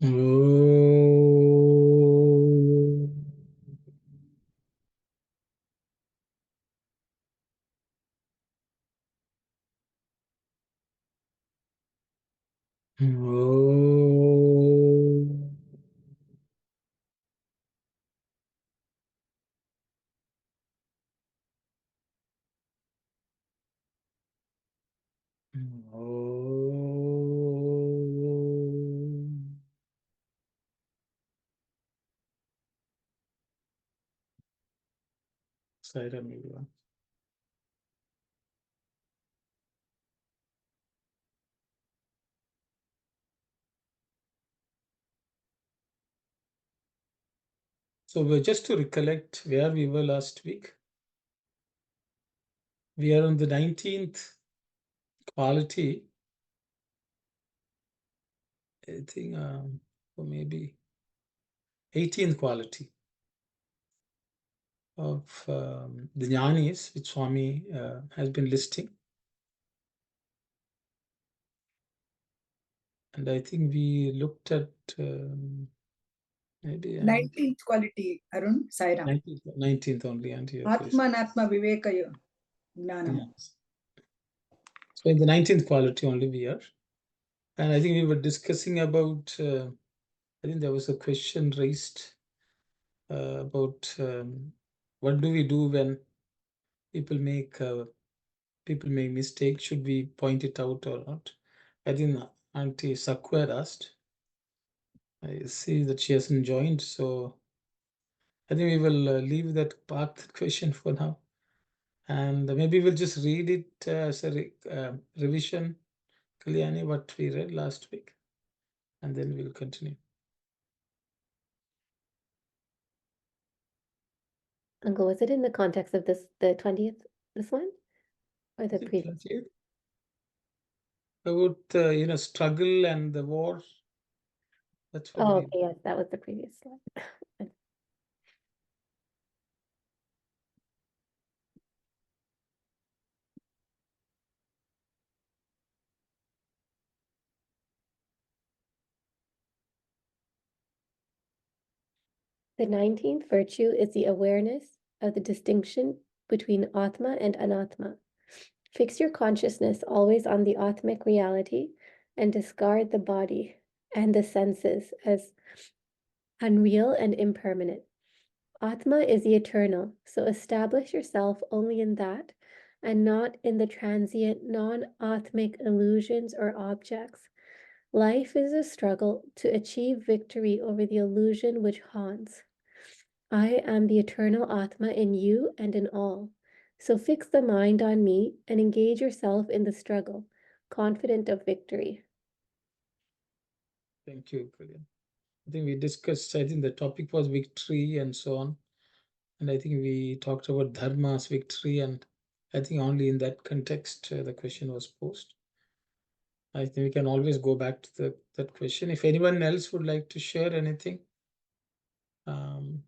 Oh. Oh. Oh. Siren everyone. So we're just to recollect where we were last week. We are on the 19th quality. I think, or maybe 18th quality of the Jnanis, which Swami has been listing. And I think we looked at maybe 19th quality, Arun, Sairam. 19th only. And Atmanatma Viveka Gnanam. yes. So in the 19th quality only we are. And I think we were discussing about, I think there was a question raised about what do we do when people make mistakes? Should we point it out or not? I think Auntie Sakwa asked. I see that she hasn't joined, so I think we will leave that part question for now, and maybe we'll just read it as a revision, Kalyani, what we read last week, and then we'll continue. Uncle, was it in the context of this, the 20th, this one, or the previous? About struggle and the war. That's what. Oh, okay, yes, that was the previous slide. The 19th virtue is the awareness of the distinction between Atma and Anatma. Fix your consciousness always on the Atmic reality and discard the body and the senses as unreal and impermanent. Atma is the eternal, so establish yourself only in that and not in the transient, non-Atmic illusions or objects. Life is a struggle to achieve victory over the illusion which haunts. I am the eternal Atma in you and in all. So fix the mind on me and engage yourself in the struggle, confident of victory. Thank you, Kalyan. I think we discussed, I think the topic was victory and so on. And I think we talked about Dharma's victory, and I think only in that context the question was posed. I think we can always go back to that question. If anyone else would like to share anything,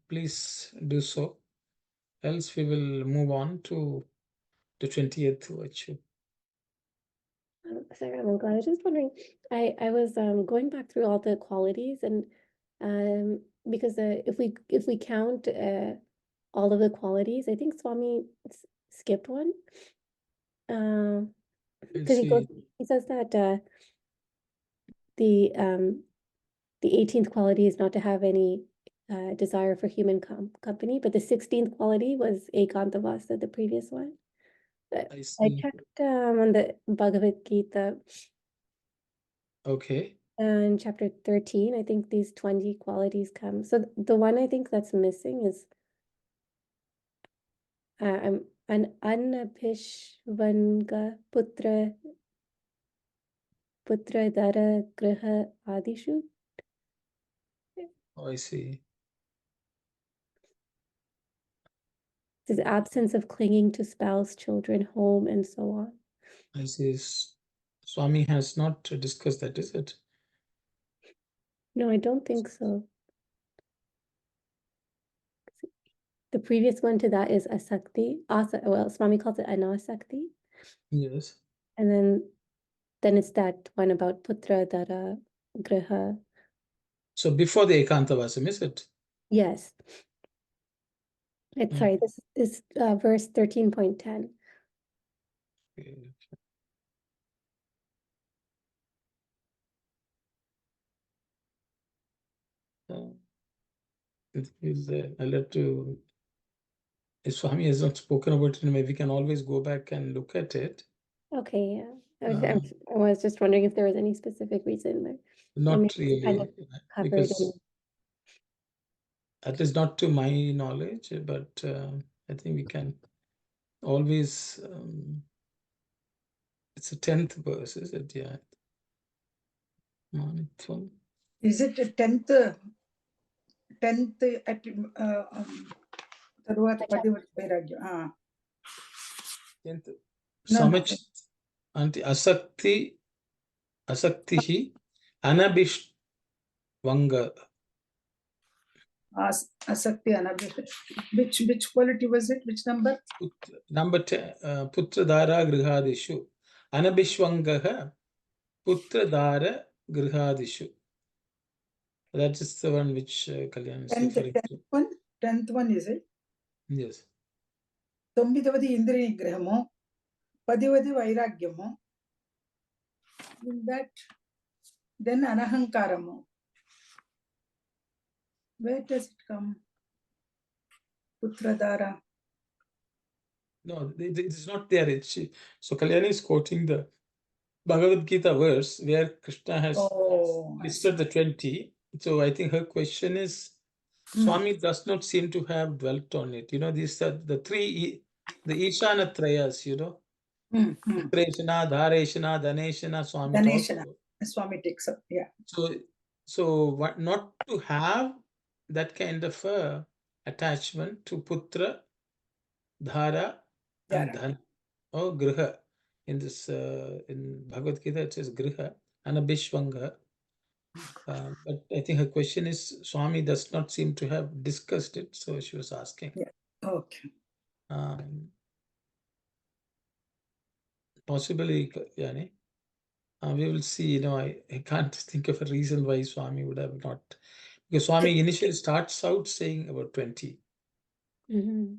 please do so. Else we will move on to the 20th virtue. Sorry, I'm glad. I was just wondering, I was going back through all the qualities, and because if we count all of the qualities, I think Swami skipped one. Because he says that the 18th quality is not to have any desire for human company, but the 16th quality was ekantavasa, the previous one. I checked on the Bhagavad Gita. Okay. In chapter 13, I think these 20 qualities come. So the one I think that's missing is an Annapishvanga Putra Dara Graha Adishu. Oh, I see. This absence of clinging to spouse, children, home, and so on. I see. Swami has not discussed that, is it? No, I don't think so. The previous one to that is asakti. Well, Swami calls it anasakti. Yes. And then it's that one about putra dara graha. So before the Ekantavasam, is it? Yes. It's sorry, this is verse 13.10. Okay. It is, I'll have to, if Swami has not spoken about it, maybe we can always go back and look at it. Okay, yeah. Uh, I was just wondering if there was any specific reason there. Not maybe it's kind really, of covered because in. at least not to my knowledge, but I think we can always, it's the 10th verse, is it? Yeah. Manitvam. Is it 10th at Taruvat Padivat Vairagya? 10th. No, no. Samach anti asaktihi anabhishvanga. Asakti Anabhishta. Which quality was it? Which number? Number 10, Putradhara Grihadishu. Anabhishvangaha Putradhara Grihadishu. That is the one which Kalyan is referring to. 10th one is it? Yes. 9వది ఇంద్రియ నిగ్రహము 10వది వైరాగ్యము. In that, then anahankaramu. Where does it come? Putradhara. No, it is not there. So Kalyani is quoting the Bhagavad Gita verse where Krishna has listed the 20. So I think her question is, Swami does not seem to have dwelt on it. You know, these are the three, the Ishana Trayas, you know. Putreshana, Dhareshana, Daneshana, Swami talks Daneshana. about. Swami takes up, yeah. So what not to have that kind of attachment to Putra, Dhara, and Dhan, or Griha. In this, in Bhagavad Gita, it says Griha, Anabhishvanga. But I think her question is, Swami does not seem to have discussed it, so she was asking. Yeah. Okay. Possibly, Yani. We will see. You know, I can't think of a reason why Swami would have not. Because Swami initially starts out saying about 20. Can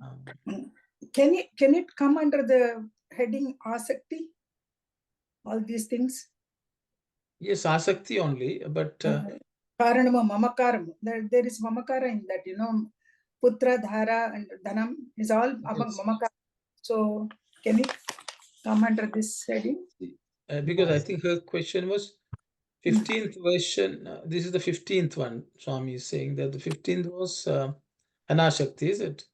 it come under the heading Asakti? All these things? Yes, Asakti only, but Karanama Mamakaram. There is Mamakara in that, you know, Putra, Dhara, and Dhanam is all yes. Mamakara. So can it come under this heading? Because I think her question was 15th version. This is the 15th one. Swami is saying that the 15th was Anashakti, is it?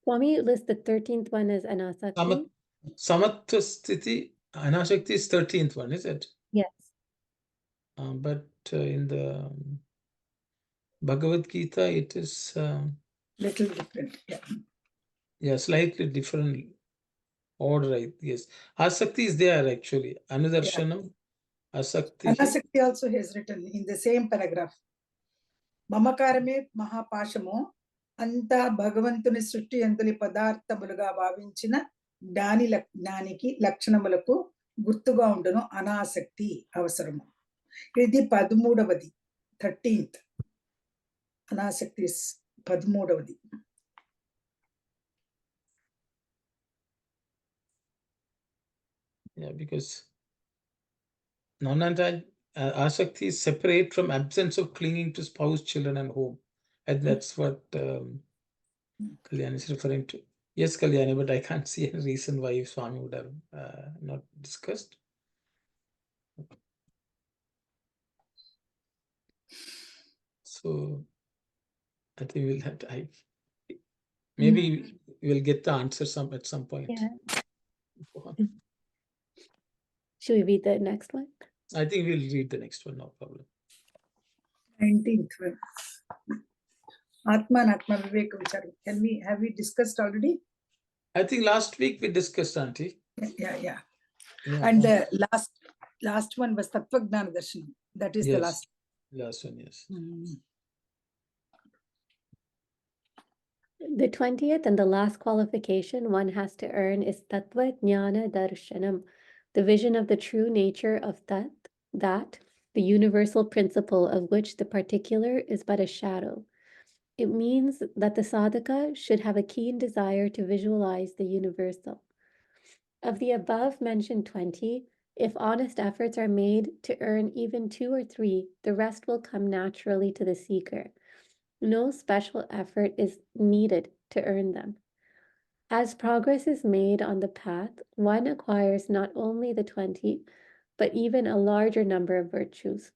Swami lists the 13th one as Anasakti. Samatva Sthiti, Anashakti is 13th one, is it? Yes. But in the Bhagavad Gita, it is little different. Yeah. Yeah, slightly different order. Yes, Asakti is there actually. Anudarshanam, Asakti. Anasakti also has written in the same paragraph. Mamakarame Mahapashamo Anta Bhagavantuni Sutti Antali Padartha Bulaga Bhavinchina Dani Gnaniki Lakshanamulaku Gurtuga Undano Anasakti Avasaramu. Idi Padmudavadi, 13th. Anasakti is Padmudavadi. Yeah, because Nonanta Asakti is separate from absence of clinging to spouse, children, and home. And that's what Kalyani is referring to. Yes, Kalyani, but I can't see any reason why Swami would have not discussed. So I think we'll have to. Maybe we'll get the answer at some point. Yeah. Should we read the next one? I think we'll read the next one, no problem. 19th one. Atma and Atma Viveka Vichar. Have we discussed already? I think last week we discussed, Auntie. Yeah. And the last one was Tattva Gnana Darshanam. That is the last. Last one, yes. The 20th and the last qualification one has to earn is Tattva Jnana Darshanam, the vision of the true nature of that the universal principle of which the particular is but a shadow. It means that the sadhaka should have a keen desire to visualize the universal. Of the above mentioned 20, if honest efforts are made to earn even 2 or 3, the rest will come naturally to the seeker. No special effort is needed to earn them. As progress is made on the path, one acquires not only the 20, but even a larger number of virtues.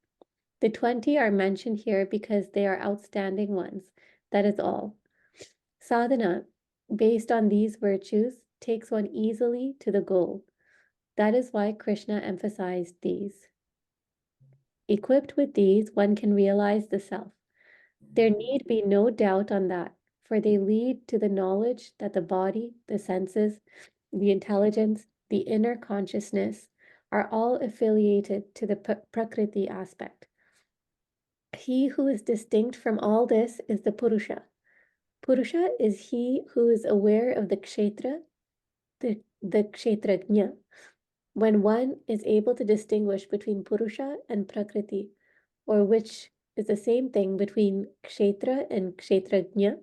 The 20 are mentioned here because they are outstanding ones. That is all. Sadhana, based on these virtues, takes one easily to the goal. That is why Krishna emphasized these. Equipped with these, one can realize the self. There need be no doubt on that, for they lead to the knowledge that the body, the senses, the intelligence, the inner consciousness are all affiliated to the Prakriti aspect. He who is distinct from all this is the Purusha. Purusha is he who is aware of the Kshetra, the Kshetrajna. When one is able to distinguish between Purusha and Prakriti, or which is the same thing between Kshetra and Kshetrajna,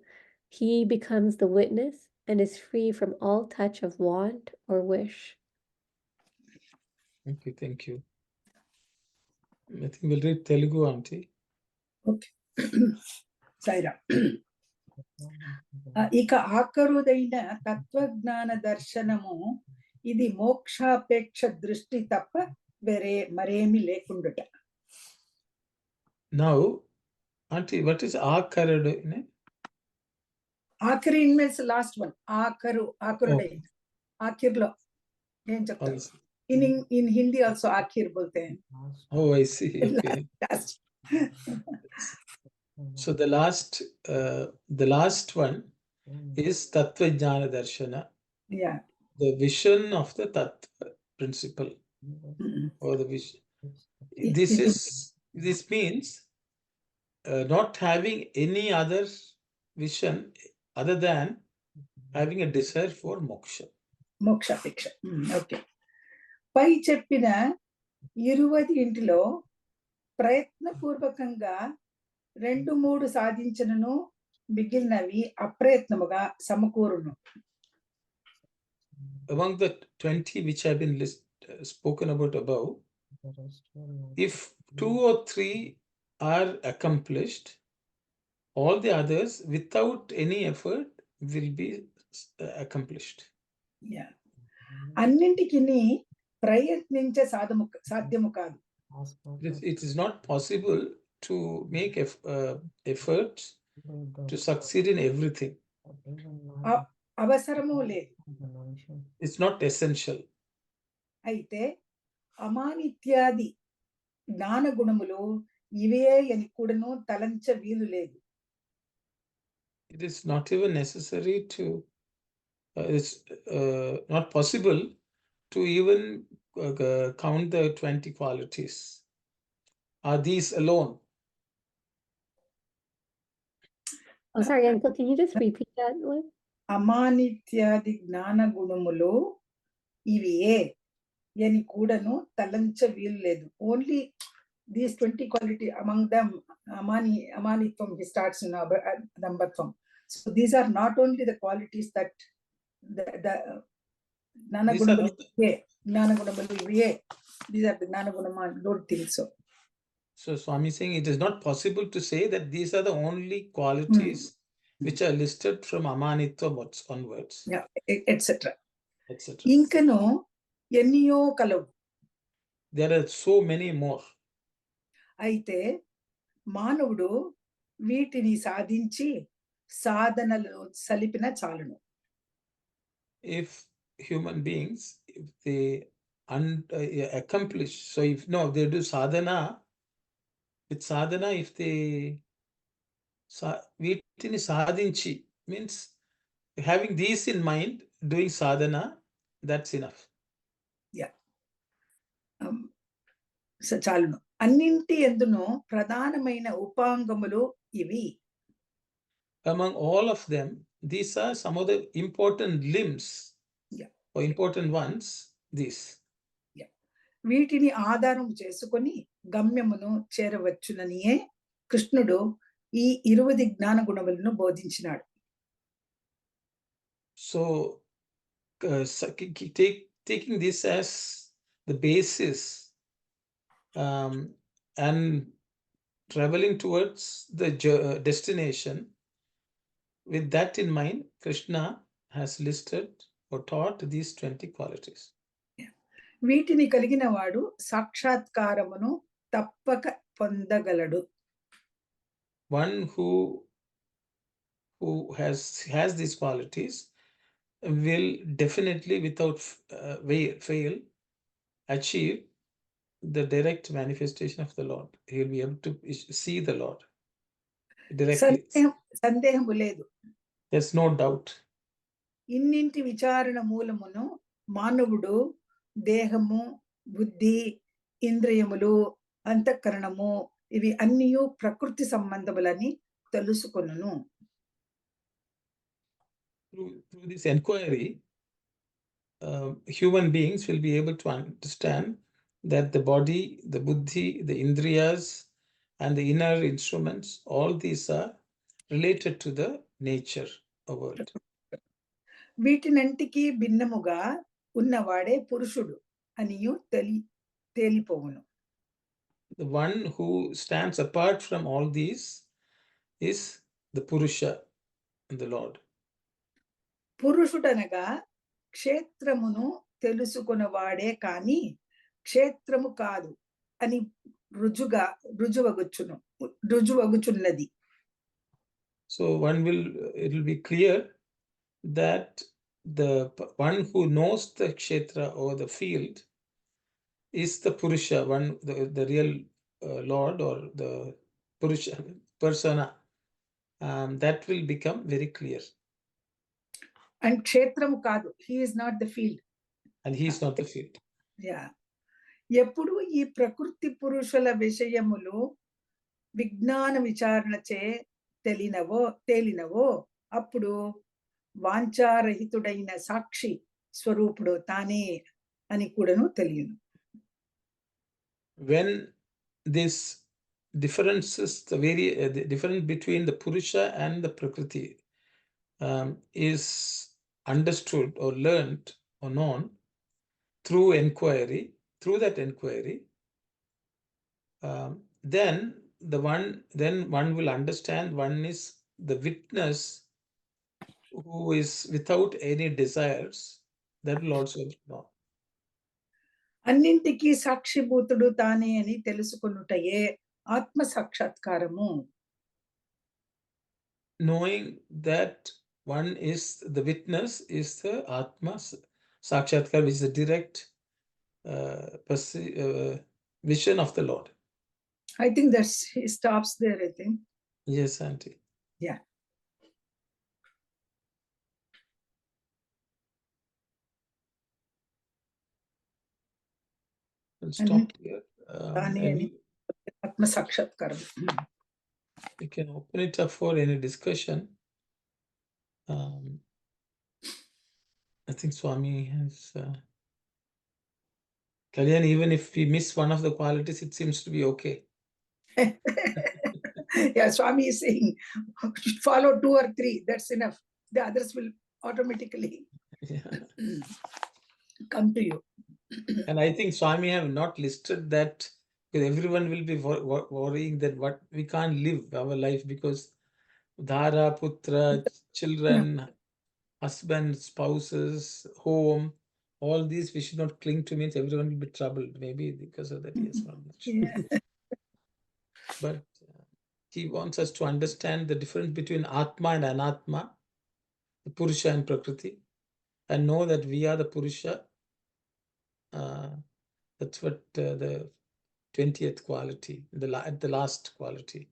he becomes the witness and is free from all touch of want or wish. Okay, thank you. I think we'll read Telugu, Auntie. Okay సైరా ఇక ఆఖరుదైన తత్వజ్ఞాన దర్శనము ఇది మోక్షాపేక్ష దృష్టి తప్ప మరేమి లేకుండుట. Now, Auntie, what is Akaradu? ఆఖరి మీన్స్ లాస్ట్ వన్. ఆఖరుడైన ఆఖిర్లో ఏం చెప్తారు? ఇన్ హిందీ ఆల్సో ఆఖిర్ బోల్తే హై. Oh, I see. Okay. So the last one is Tattva Jnana Darshana. Yeah. The vision of the Tattva principle, or the vision. This means not having any other vision other than having a desire for moksha. మోక్షాపేక్ష. Okay. పై చెప్పిన 20 ప్రయత్నపూర్వకంగా 2-3 సాధించనను మిగిలినవి అప్రయత్నముగా సమకూరును. Among the 20 which have been spoken about above, if 2 or 3 are accomplished, all the others without any effort will be accomplished. Yeah. అన్నింటికి ప్రయత్నించే సాధ్యము కాదు. It is not possible to make efforts to succeed in everything. అవసరము లేదు. It's not essential. అయితే అమానిత్యాది జ్ఞాన గుణములు ఇవే అని కూడాను తలంచ వీలు లేదు. It is not even necessary to it's not possible to even count the 20 qualities. Are these alone? Oh, sorry, Uncle, can you just repeat that one? అమానిత్యాది జ్ఞాన గుణములు ఇవియే అని కూడాను తలంచ వీలు లేదు. Only these 20 quality, among them amanitvam, he starts in dambatvam. So these are not only the qualities that the gnana gunamalu iviye, these are the gnana gunama. Don't think so. So Swami is saying it is not possible to say that these are the only qualities which are listed from amanitva onwards. Yeah, etc. Inkano ఎన్నియో కలవు. There are so many more. అయితే మానవుడు వీటిని సాధించి సాధనలు సలిపిన చాలును. If human beings, if they accomplish, so if they do sadhana, with sadhana, if they వీటిని సాధించి means having these in mind, doing sadhana, that's enough. Yeah. So చాలును. అన్నింటి ఎందును ప్రధానమైన ఉపాంగములు ఇవి. Among all of them, these are some of the important limbs. Yeah. Or important ones, these. Yeah. వీటిని ఆధారం చేసుకొని గమ్యమును చేరవచ్చుననియే కృష్ణుడు ఈ 20 జ్ఞాన గుణములను బోధించినాడు. So, taking this as the basis and traveling towards the destination, with that in mind, Krishna has listed or taught these 20 qualities. వీటిని కలిగిన వాడు సాక్షాత్కారమును తప్పక పొందగలడు. One who has these qualities will definitely, without fail, achieve the direct manifestation of the Lord. He will be able to see the Lord directly. సందేహము లేదు. There's no doubt. ఇన్నింటి విచారణ మూలమును మానవుడు దేహము, బుద్ధి, ఇంద్రియములు, అంతఃకరణము ఇవి అన్నీ ప్రకృతి సంబంధములని తెలుసుకొనును. Through this inquiry, human beings will be able to understand that the body, the buddhi, the indriyas, and the inner instruments, all these are related to the nature of world. వీటినంటికి భిన్నముగా ఉన్నవాడే పురుషుడు అనియు తేలిపోవును. The one who stands apart from all these is the Purusha, the Lord. పురుషుడనగా క్షేత్రమును తెలుసుకున్నవాడే కాని క్షేత్రము కాదు అని రుజువగుచున్నది. So it will be clear that the one who knows the kshetra or the field is the Purusha, the real Lord or the Purusha persona. That will become very clear. And క్షేత్రము కాదు, he is not the field. And he is not the field. Yeah. ఎప్పుడు ఈ ప్రకృతి పురుషుల విషయములు విజ్ఞాన విచారణచే తేలినవో అప్పుడు వాంఛారహితుడైన సాక్షి స్వరూపుడు తానే అని కూడాను తెలియను. When this differences, the difference between the Purusha and the Prakriti is understood or learned or known through that inquiry, then one will understand one is the witness who is without any desires. That will also be known. అన్నింటికీ సాక్షిభూతుడు తానే అని తెలుసుకొనుటయే ఆత్మ సాక్షాత్కారము. Knowing that one is the witness is the Atma Sakshatkar, which is a direct vision of the Lord. I think he stops there, I think. Yes, Auntie. Yeah. We'll stop here. Atma Sakshatkaram. We can open it up for any discussion. I think Swami has... Kalyan, even if we miss one of the qualities, it seems to be okay. Yeah, Swami is saying, follow 2 or 3, that's enough. The others will automatically come to you. And I think Swami have not listed that, because everyone will be worrying that we can't live our life because Dhara, Putra, children, husband, spouses, home, all these we should not cling to, means everyone will be troubled. Maybe because of that he has not much. Yeah. But he wants us to understand the difference between Atma and Anatma, the Purusha and Prakriti, and know that we are the Purusha. That's what the 20th quality, the last quality.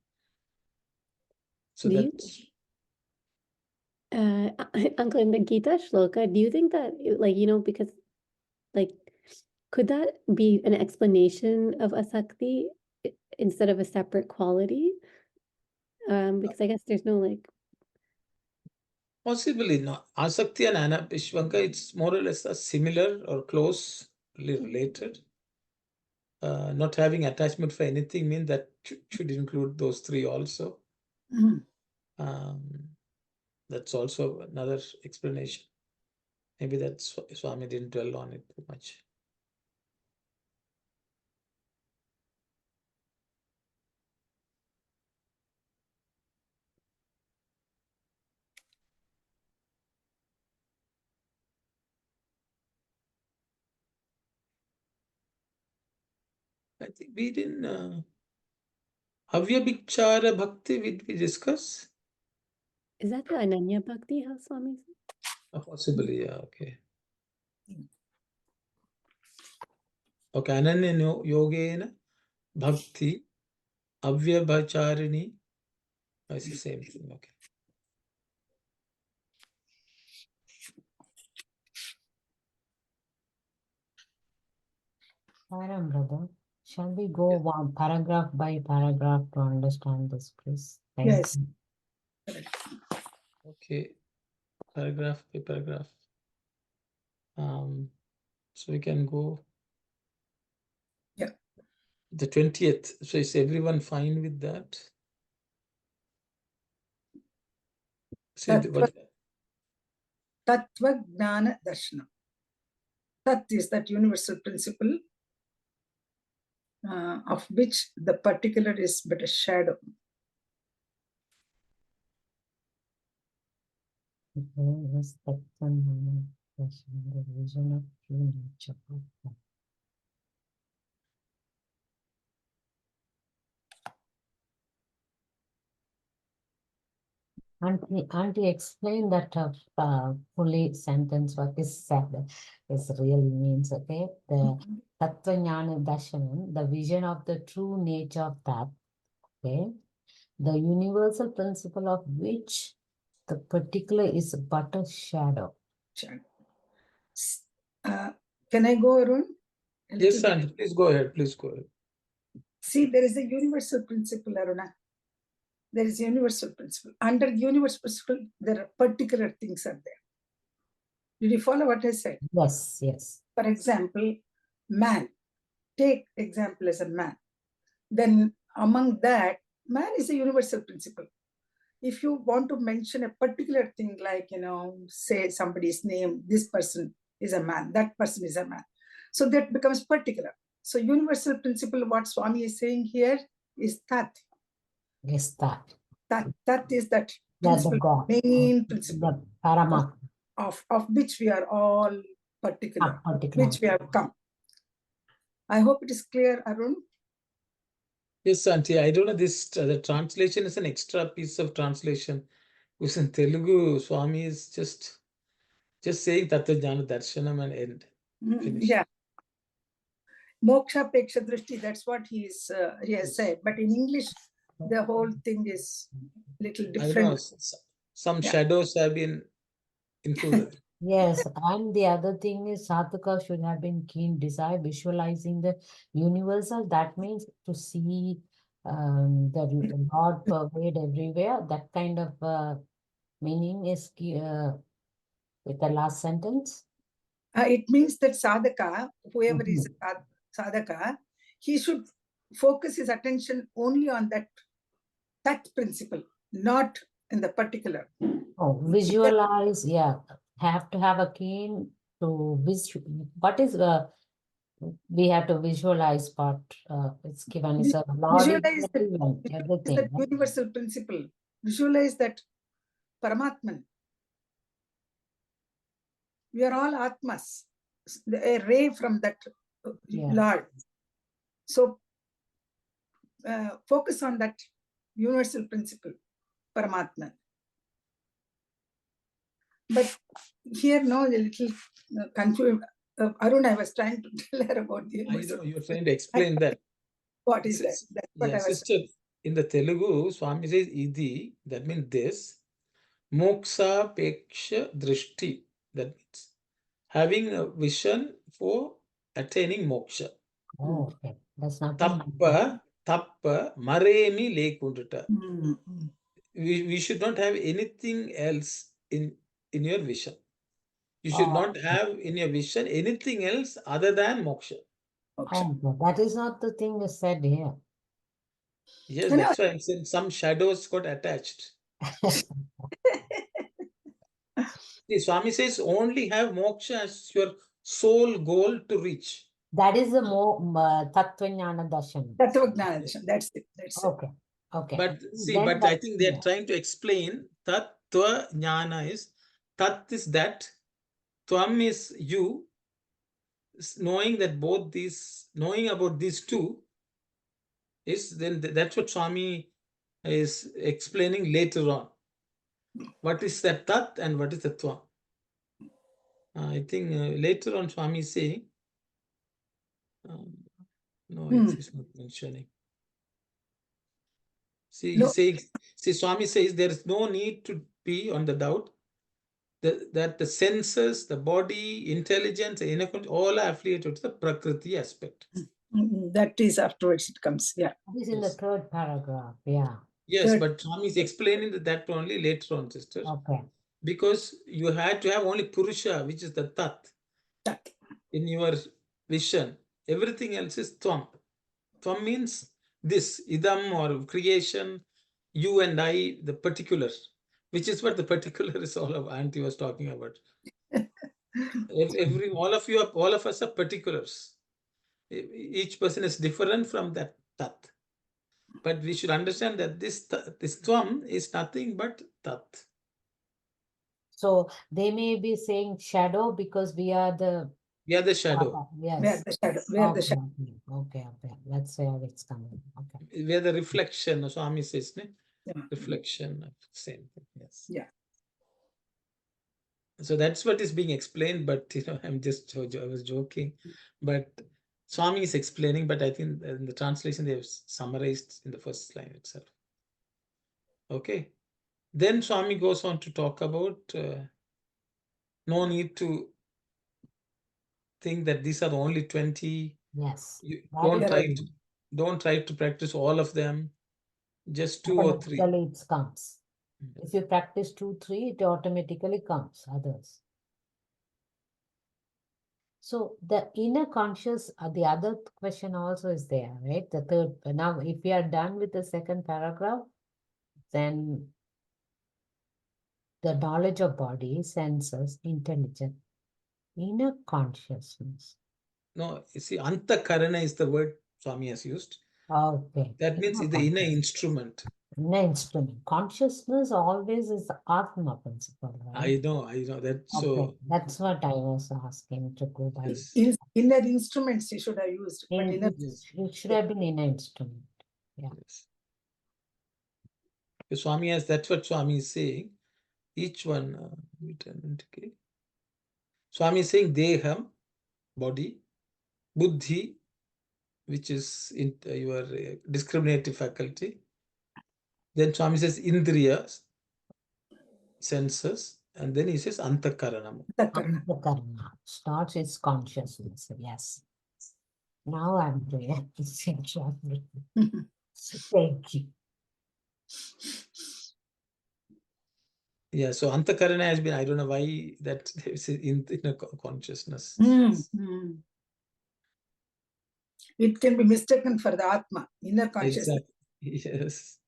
So that's... Uncle, in the Gita shloka, do you think that, like, because, like, could that be an explanation of asakti instead of a separate quality? Because I guess there's no, like... Possibly not. Asakti and Anapishvanka, it's more or less similar or closely related. not having attachment for anything means that should include those three also. Mhm. That's also another explanation. Maybe that's Swami didn't dwell on it too much. I think we didn't. Avyabhichara Bhakti, did we discuss? Is that the Ananya Bhakti, how Swami said? Possibly, yeah, okay. Okay, Ananya Yogena Bhakti Avyabhicharini. It's the same thing, okay. Param, brother. Shall we go one paragraph by paragraph to understand this, please? Thank Yes. you. Okay, paragraph by paragraph. So we can go. Yeah. The 20th. So is everyone fine with that? See, Tattva Gnana Darshana. Tat is that universal principle of which the particular is but a shadow. Yes, that's the vision of true nature of God. Auntie explain that fully sentence what is said is really means, okay? The Tattva Jnana Darshanam, the vision of the true nature of that, okay? The universal principle of which the particular is but a shadow. Can I go, Arun? yes, Sandy, please go ahead. Please go ahead. See, there is a universal principle, Aruna. There is a universal principle. Under universal principle, there are particular things are there. Did you follow what I said? Yes, yes. For example, man. Take example as a man. Then among that, man is a universal principle. If you want to mention a particular thing, like, say somebody's name, this person is a man, that person is a man. So that becomes particular. So universal principle, what Swami is saying here is Tat. Yes, that. That is that The God. main principle. The Paramatma. Of which we are all particular, which we have come. I hope it is clear, Arun. Yes, Auntie, I don't know this, the translation is an extra piece of translation. Because in Telugu, Swami is just saying Tattva Jnana Darshanam and end. Finish. Yeah. Moksha Peksha Drishti, that's what he has said. But in English, the whole thing is little different. I don't know, some shadows have been included. Yes, and the other thing is Sadhaka should have been keen desire, visualizing the universal. That means to see the Lord pervade everywhere. That kind of meaning is with the last sentence. It means that sadhaka, whoever is sadhaka, he should focus his attention only on that principle, not in the particular. Oh, visualize, yeah. Have to have a keen to visual. What is we have to visualize part? It's given is a Lord is everything. That universal principle. Visualize that Paramatman. We are all Atmas, a ray from that Lord. So focus on that universal principle, Paramatman. But here, no, a little confused. Arun, I was trying to tell her about the universal. I know, you're trying to explain that. What is that? That's what I was sister, in the Telugu, Swami says Idi, that means this. Moksha Peksha Drishti, that means having a vision for attaining moksha. Oh, okay. That's not Tappa maremi lekunduta. We should not have anything else in your vision. You should not have in your vision anything else other than moksha. Moksha. Oh, that is not the thing you said here. Yes, No, that's why I'm saying some shadows got attached. See, Swami says only have moksha as your sole goal to reach. That is the more Tattvajnana Darshan. Tattvagnana, that's it. That's it. Okay. Okay. But see, Then but I that's think they are clear. trying to explain Tattva Jnana is Tat is that, Tvam is you, knowing that both these, knowing about these two is then that's what Swami is explaining later on. What is that Tat and what is the Tvam? I think later on Swami is saying, no, it's not mentioning. See, No. he's saying, see, Swami says there is no need to be on the doubt that the senses, the body, intelligence, the inner conscious, all are affiliated to the Prakriti aspect. That is afterwards it comes. Yeah. That is in the Yes. third paragraph. Yeah. Yes, Third. but Swami is explaining that only later on, sister. Okay. Because you had to have only Purusha, which is the Tat, Tat. in your vision. Everything else is Tvam. Tvam means this, Idam or creation, you and I, the particular, which is what the particular is all of. Auntie was talking about. All of us are particulars. Each person is different from that Tat. But we should understand that this Tvam is nothing but Tat. So they may be saying shadow because we are the We are the shadow. Where yes. the shadow. Where the Okay, shadow. okay. That's where it's coming. Okay. We are the reflection. Swami says, ne? Yeah. Reflection of same thing. Yes. Yeah. So that's what is being explained, but I was joking. But Swami is explaining, but I think in the translation they have summarized in the first line itself. Okay. Then Swami goes on to talk about no need to think that these are the only 20. Yes. You That don't try to practice all of them, just 2 or 3. automatically it comes. If you practice 2, 3, it automatically comes, others. So the inner conscious, the other question also is there, right? The third, now if we are done with the second paragraph, then the knowledge of body, senses, intelligence, inner consciousness. No, you see, Antakarana is the word Swami has used. Okay. That means Inner it's the inner consciousness. instrument. Inner instrument. Consciousness always is the Atma principle, right? I know that. So Okay. That's what I was asking to go by. yes. Inner instruments he should have used. But In, inner, it should have been inner instrument. Yeah. Yes. The Swami has, that's what Swami is saying. Each one, okay. Swami is saying Deham, body, Buddhi, which is in your discriminative faculty. Then Swami says Indriyas, senses, and then he says Antakaranam. Antakarana. Antakarana starts its consciousness. Yes. Now I'm doing it. Thank you. Yeah, so Antakarana has been, I don't know why that is in a consciousness. It can be mistaken for the Atma, inner consciousness. Exactly. Yes.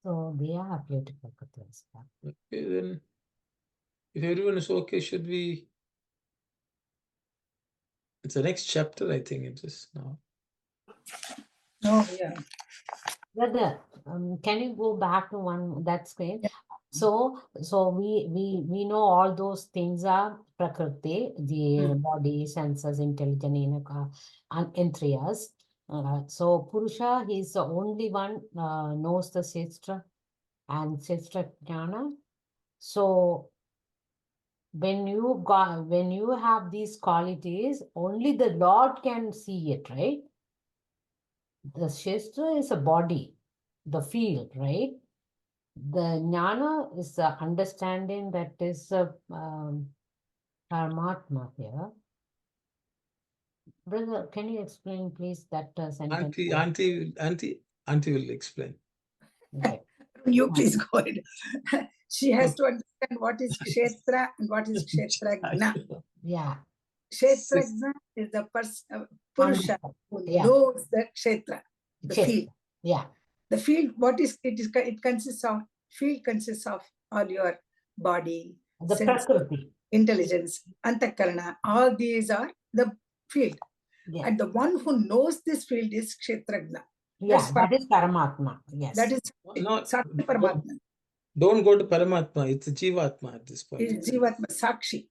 So they are beautiful pictures. Okay, then if everyone is okay, should we? It's the next chapter, I think it is now. Oh, yeah. Brother, can you go back to one that screen? Yeah. So we know all those things are Prakriti, the body, senses, intelligence, and Indriyas. So Purusha, he's the only one knows the Sestra and Sestra Jnana. So when you have these qualities, only the Lord can see it, right? The Shastra is a body, the field, right? The jnana is the understanding that is Paramatma here. Brother, can you explain please that sentence? Auntie will explain. Okay. You please go ahead. She has to understand what is kshetra and what is kshetragna. Yeah. Kshetragna is the Purusha who Yeah. knows the kshetra, the field. Yeah. The field, what is it? It consists of, field consists of all your body, The sense, prakriti. intelligence, antakarana. All these are the field. Yeah. And the one who knows this field is kshetragna. Yeah, that is Paramatma. Yes. That is No, Sakshi Paramatma. don't go to Paramatma. It's Jivatma at this point. It is Jivatma, Sakshi.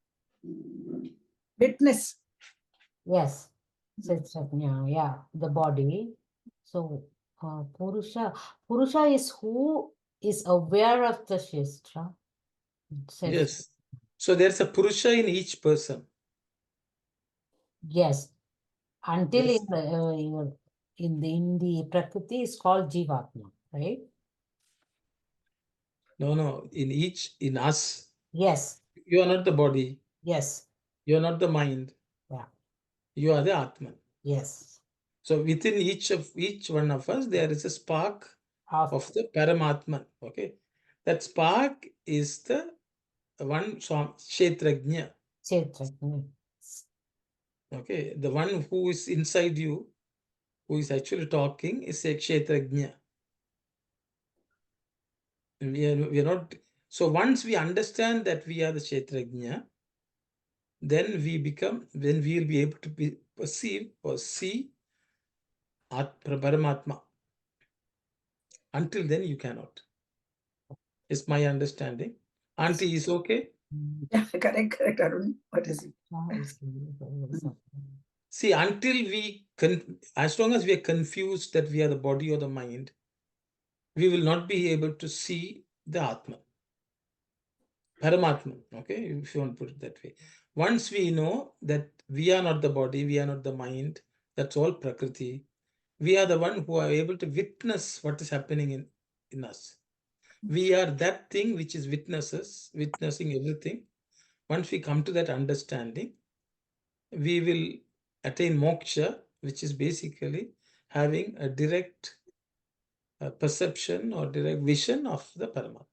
Witness. Yes. Yeah, the body. So Purusha is who is aware of the Shastra. Yes. So there's a Purusha in each person. Yes. Until Yes. in the Prakriti is called Jivatma, right? No, in us. Yes. You are not the body. Yes. You are not the mind. Yeah. You are the Atman. Yes. So within each one of us, there is a spark of the Paramatman. Okay. That spark is the one Kshetrajna. Kshetrajna. Okay. The one who is inside you, who is actually talking, is a Kshetrajna. We are not. So once we understand that we are the Kshetrajna, then we will be able to perceive or see Paramatma. Until then, you cannot. Is my understanding. Auntie is okay? Yeah, correct, Arun. What is it? See, until as long as we are confused that we are the body or the mind, we will not be able to see the Atman. Paramatman, okay, if you want to put it that way. Once we know that we are not the body, we are not the mind, that's all Prakriti, we are the one who are able to witness what is happening in us. We are that thing which is witnessing everything. Once we come to that understanding, we will attain moksha, which is basically having a direct perception or direct vision of the Paramatma.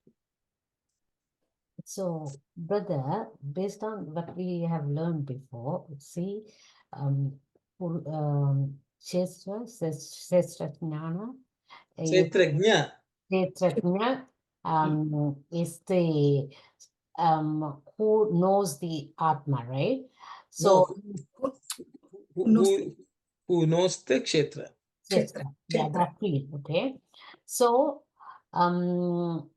So, brother, based on what we have learned before, see, Shestra, Jnana, Kshetrajna. Kshetrajna is the who knows the Atma, right? So, Who knows the Kshetra. Yeah, that field, okay. So, when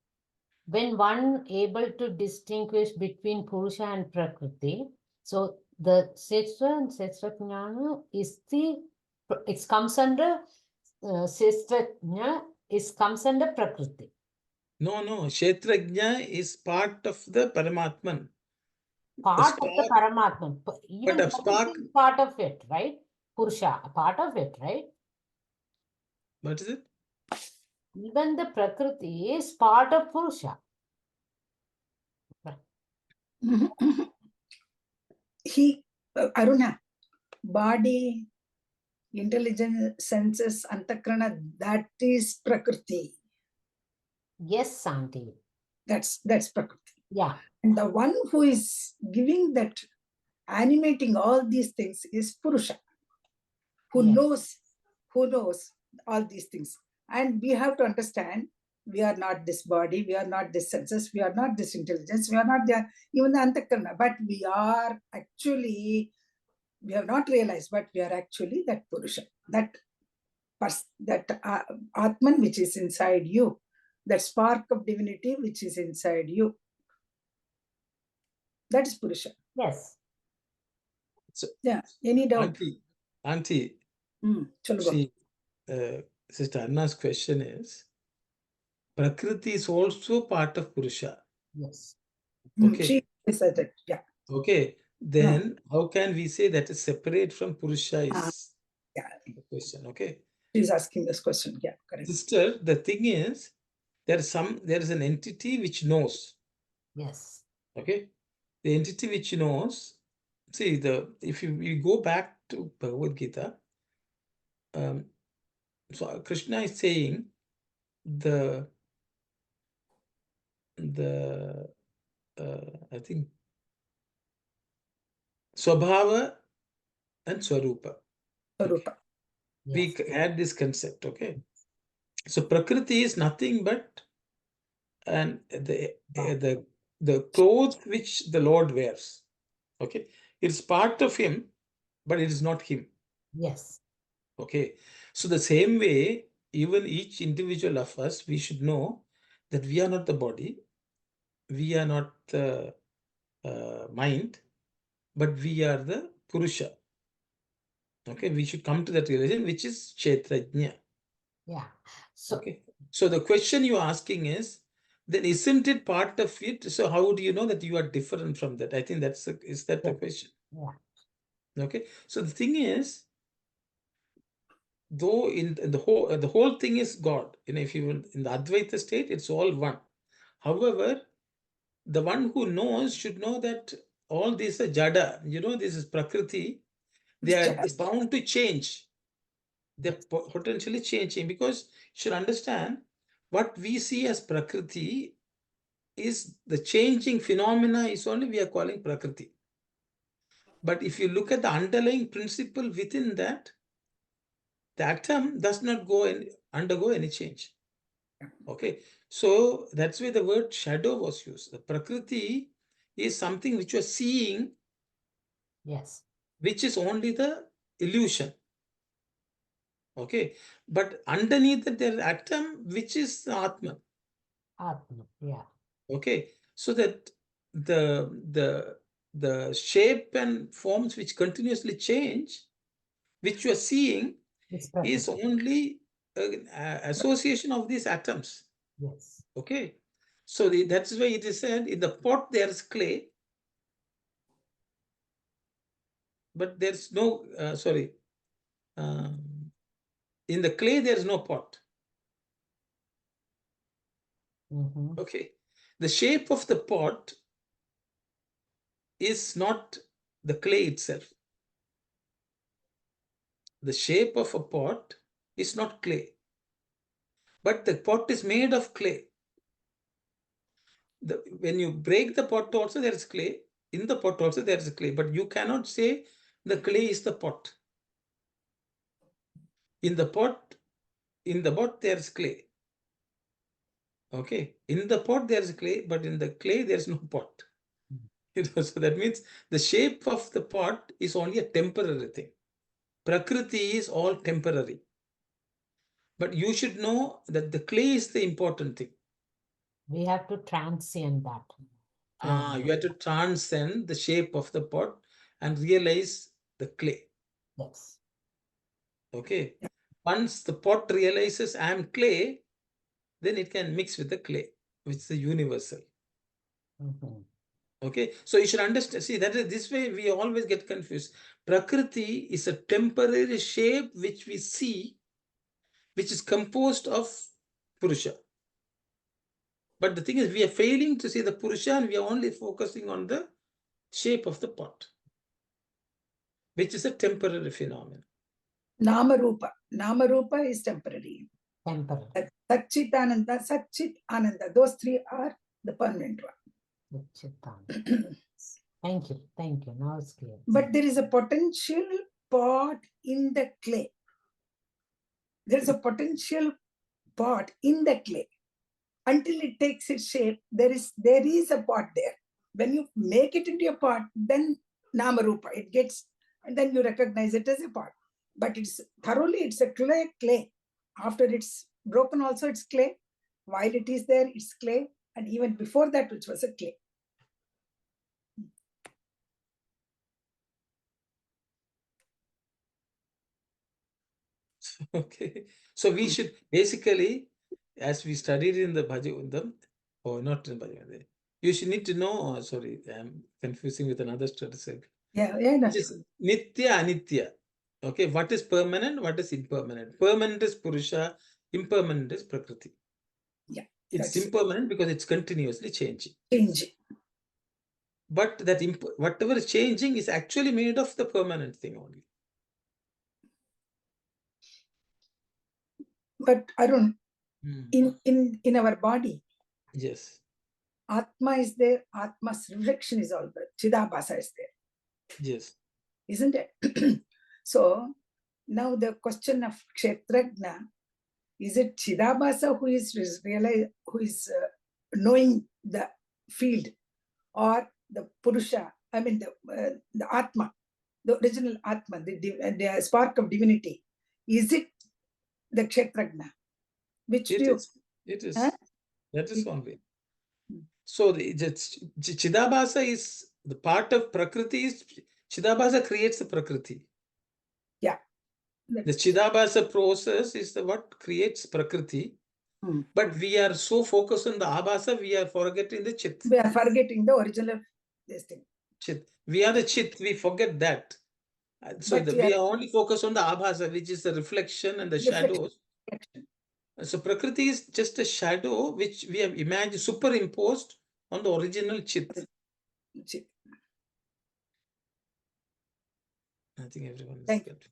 one able to distinguish between Purusha and Prakriti, so the Kshetra and Kshetrajnana is it comes under Kshetrajna, comes under Prakriti. No, Kshetrajna is part of the Paramatman. Part of the Paramatman. Even But a Prakriti spark. is part of it, right? Purusha, a part of it, right? What is it? Even the Prakriti is part of Purusha. Aruna, body, intelligence, senses, antakrana, that is Prakriti. Yes, Santi. That's Prakriti. Yeah. And the one who is giving that, animating all these things is Purusha, who knows all these things. And we have to understand, we are not this body, we are not this senses, we are not this intelligence, we are not even the antakarana, but we are actually, we have not realized, but we are actually that Purusha, that Atman which is inside you, that spark of divinity which is inside you. That is Purusha. Yes. So, yeah, any doubt? Auntie, see, Sister Anna's question is, Prakriti is also part of Purusha. Yes. Okay. She said that, yeah. Okay. Then how can we say that is separate from Purusha is yeah. the question, okay? She's asking this question, yeah, correct. Sister, the thing is, there is an entity which knows. Yes. Okay, the entity which knows. See, if you go back to Bhagavad Gita, so Krishna is saying I think Swabhava and Swarupa. Swarupa. We Yes. had this concept, okay? So Prakriti is nothing but the clothes which the Lord wears. Okay, it's part of him, but it is not him. Yes. Okay, so the same way, even each individual of us, we should know that we are not the body, we are not the mind, but we are the Purusha. Okay, we should come to that realization, which is Kshetrajna. Yeah. So Okay, so the question you're asking is, then isn't it part of it? So how do you know that you are different from that? I think is that the question? yeah. Okay, so the thing is, though in the whole thing is God, if you will, in the Advaita state, it's all one. However, the one who knows should know that all these are jada, this is Prakriti, they are bound to change. They're potentially changing, because you should understand what we see as Prakriti is the changing phenomena is only we are calling Prakriti. But if you look at the underlying principle within that, the atom does not undergo any change. Okay, so that's why the word shadow was used. The Prakriti is something which you are seeing, Yes. which is only the illusion. Okay, but underneath that there is atom, which is the Atma. Atma. Yeah. Okay, so that the shape and forms which continuously change, which you are seeing, It's is Prakriti. only an association of these atoms. Yes. Okay, so that's why it is said in the pot there is clay, but there's no in the clay there is no pot. Mm-hmm. Okay, the shape of the pot is not the clay itself. The shape of a pot is not clay, but the pot is made of clay. When you break the pot also there is clay, in the pot also there is clay, but you cannot say the clay is the pot. In the pot there is clay. Okay, in the pot there is clay, but in the clay there is no pot. So that means the shape of the pot is only a temporary thing. Prakriti is all temporary. But you should know that the clay is the important thing. We have to transcend that. You have to transcend the shape of the pot and realize the clay. Yes. Okay. Once the pot realizes I am clay, then it can mix with the clay, which is the universal. Mm-hmm. Okay. So you should understand. See, that is this way we always get confused. Prakriti is a temporary shape which we see, which is composed of Purusha. But the thing is, we are failing to see the Purusha and we are only focusing on the shape of the pot, which is a temporary phenomenon. Namarupa. Namarupa is temporary. Temporary. Satchitananda, Satchit Ananda. Those three are the permanent one. Thank you. Thank you. Now it's clear. But there is a potential pot in the clay. There is a potential pot in the clay. Until it takes its shape, there is a pot there. When you make it into a pot, then Namarupa, it gets, and then you recognize it as a pot. But it's a clay. After it's broken also, it's clay. While it is there, it's clay. And even before that, which was a clay. Okay. So we should basically, as we studied in the Bhajavandam, or not in Bhajavandam, you should need to know, sorry, I'm confusing with another study. Yeah. Which is Nitya, Anitya. Okay, what is permanent, what is impermanent? Permanent is Purusha, impermanent is Prakriti. Yeah. It's That's impermanent because it's continuously changing. changing. But that whatever is changing is actually made of the permanent thing only. But Arun, in our body, Yes. Atma is there, Atma's reflection is all there, Chidabhasa is there, Yes. isn't it? So now the question of Kshetrajna, is it Chidabhasa who is knowing the field, or the Purusha, I mean the Atma, the original Atma, the spark of divinity? Is it the Kshetrajna? Which It do you? is. It is. Huh? That is only. So the Chidabhasa is the part of Prakriti. Is Chidabhasa creates the Prakriti. Yeah. The Chidabhasa process is the what creates Prakriti. But we are so focused on the Abhasa, we are forgetting the Chit. We are forgetting the original this thing. Chit. We are the Chit, we forget that. So we are only focused on the Abhasa, which is the reflection and the shadows. So Prakriti is just a shadow which we have imagined, superimposed on the original Chit. I think everyone is good.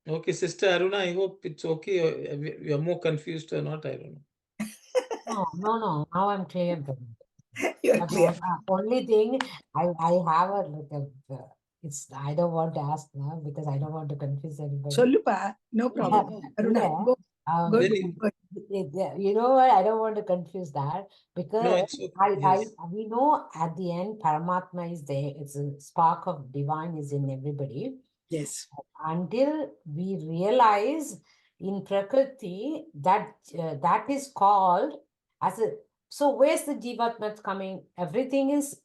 Okay, Sister Aruna, I hope it's okay. You are more confused or not, I don't know. No. Now I'm clear. You're clear. Only thing I have I don't want to ask now because I don't want to confuse anybody. Cholupa, no problem. Aruna, go. You know what? I don't want to confuse that because no, it's okay. we know at the end Paramatma is there. It's a spark of divine is in everybody. Yes. Until we realize in Prakriti that that is called as a. So where's the Jivatma coming? Everything is.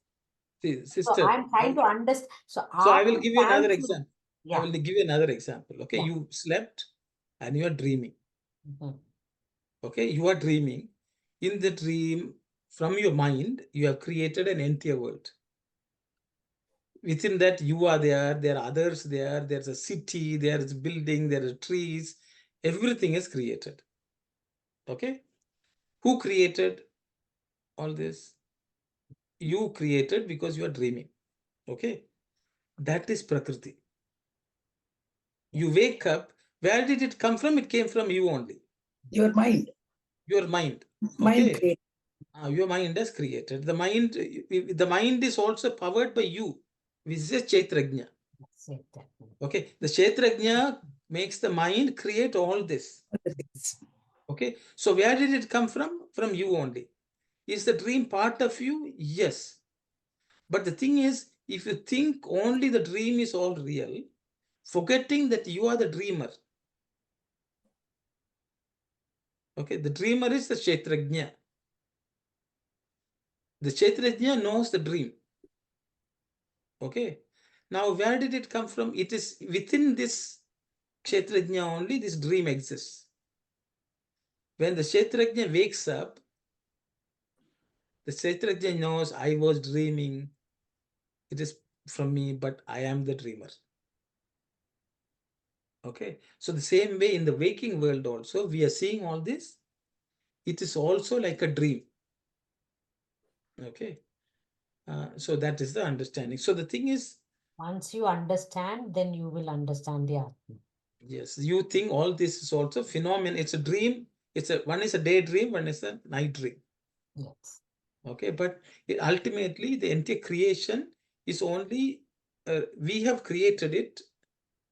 See, sister. So I'm trying to understand. So I will give you another example. Yeah. I will give you another example. Okay, yeah. You slept and you are dreaming. Okay, you are dreaming. In the dream, from your mind, you have created an entire world. Within that, you are there are others there's a city, there's building, there are trees, everything is created. Okay? Who created all this? You created because you are dreaming. Okay? That is Prakriti. You wake up, where did it come from? It came from you only. Your mind. Your mind. Mind okay? Your mind has created. The mind is also powered by you, which is a Chaitrajna. Okay, the Chaitrajna makes the mind create all this. Okay, so where did it come from? From you only. Is the dream part of you? Yes. But the thing is, if you think only the dream is all real, forgetting that you are the dreamer. Okay, the dreamer is the Chaitrajna. The Chaitrajna knows the dream. Okay. Now, where did it come from? It is within this Kshetrajna only this dream exists. When the Kshetrajna wakes up, the Kshetrajna knows I was dreaming. It is from me, but I am the dreamer. Okay. So the same way in the waking world also, we are seeing all this. It is also like a dream. Okay. So that is the understanding. So the thing is, once you understand, then you will understand the Atma. Yes, you think all this is also phenomenon. It's a dream. One is a daydream, one is a night dream. Yes. Okay, but ultimately the entire creation is only we have created it